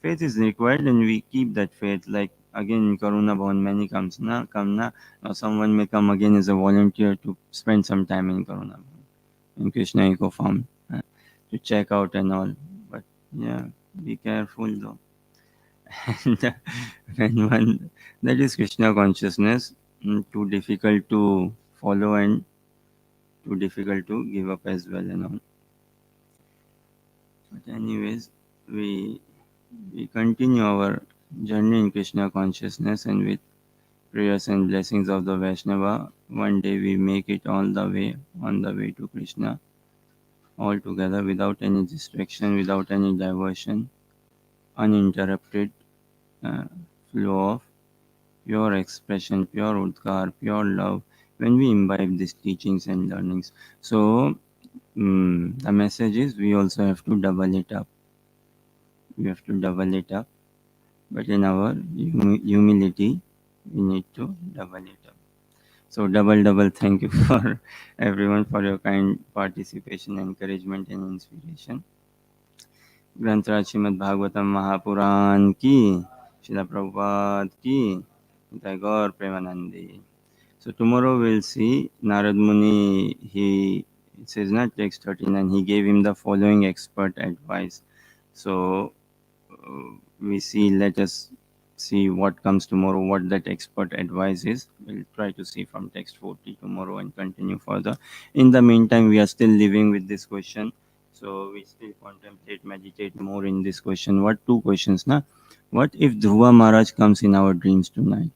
Faith is required, and we keep that faith. Like again in Karuna Bhavan, many comes na come na. Now someone may come again as a volunteer to spend some time in Karuna Bhavan, in Krishna Eco Farm, to check out and all. But yeah, be careful though. And when one that is Krishna consciousness, too difficult to follow and too difficult to give up as well and all. But anyways, we we continue our journey in Krishna consciousness, and with prayers and blessings of the Vaishnava, one day we make it all the way on the way to Krishna, all together without any distraction, without any diversion, uninterrupted uh, flow of pure expression, pure udkar, pure love, when we imbibe these teachings and learnings. So, the message is we also have to double it up. We have to double it up. But in our humility, we need to double it up. So, double, thank you for everyone for your kind participation, encouragement, and inspiration. ग्रंथराज Shrimad Bhagavatam Mahapuran की, श्रीला प्रभुपाद की, जय गौर Premanandi. So tomorrow we'll see Narad Muni. He says not text 39. He gave him the following expert advice. So we see. Let us see what comes tomorrow. What that expert advice is. We'll try to see from text 40 tomorrow and continue further. In the meantime, we are still living with this question. So we still contemplate, meditate more in this question. What two questions, na? What if Dhruva Maharaj comes in our dreams tonight?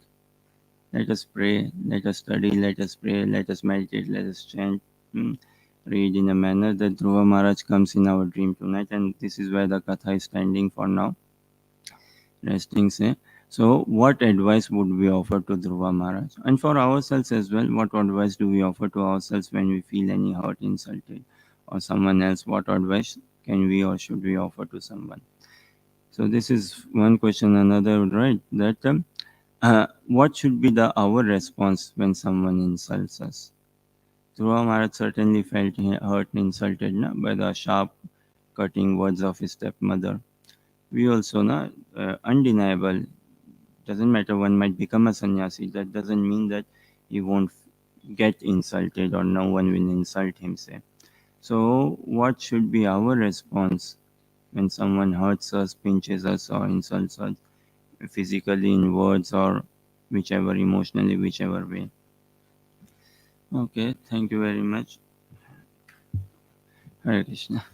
Let us pray, let us study, let us pray, let us meditate, let us chant, read in a manner that Dhruva Maharaj comes in our dream tonight. And this is where the Katha is standing for now, resting say. So, what advice would we offer to Dhruva Maharaj? And for ourselves as well, what advice do we offer to ourselves when we feel any hurt, insulted, or someone else? What advice can we or should we offer to someone? So, this is one question. Another, right? That what should be our response when someone insults us? Dhruva Maharaj certainly felt hurt and insulted by the sharp, cutting words of his stepmother. We also, undeniable, doesn't matter, one might become a sannyasi. That doesn't mean that he won't get insulted or no one will insult him, say. So, what should be our response when someone hurts us, pinches us, or insults us, physically in words or whichever, emotionally, whichever way? Okay, thank you very much. Hare Krishna.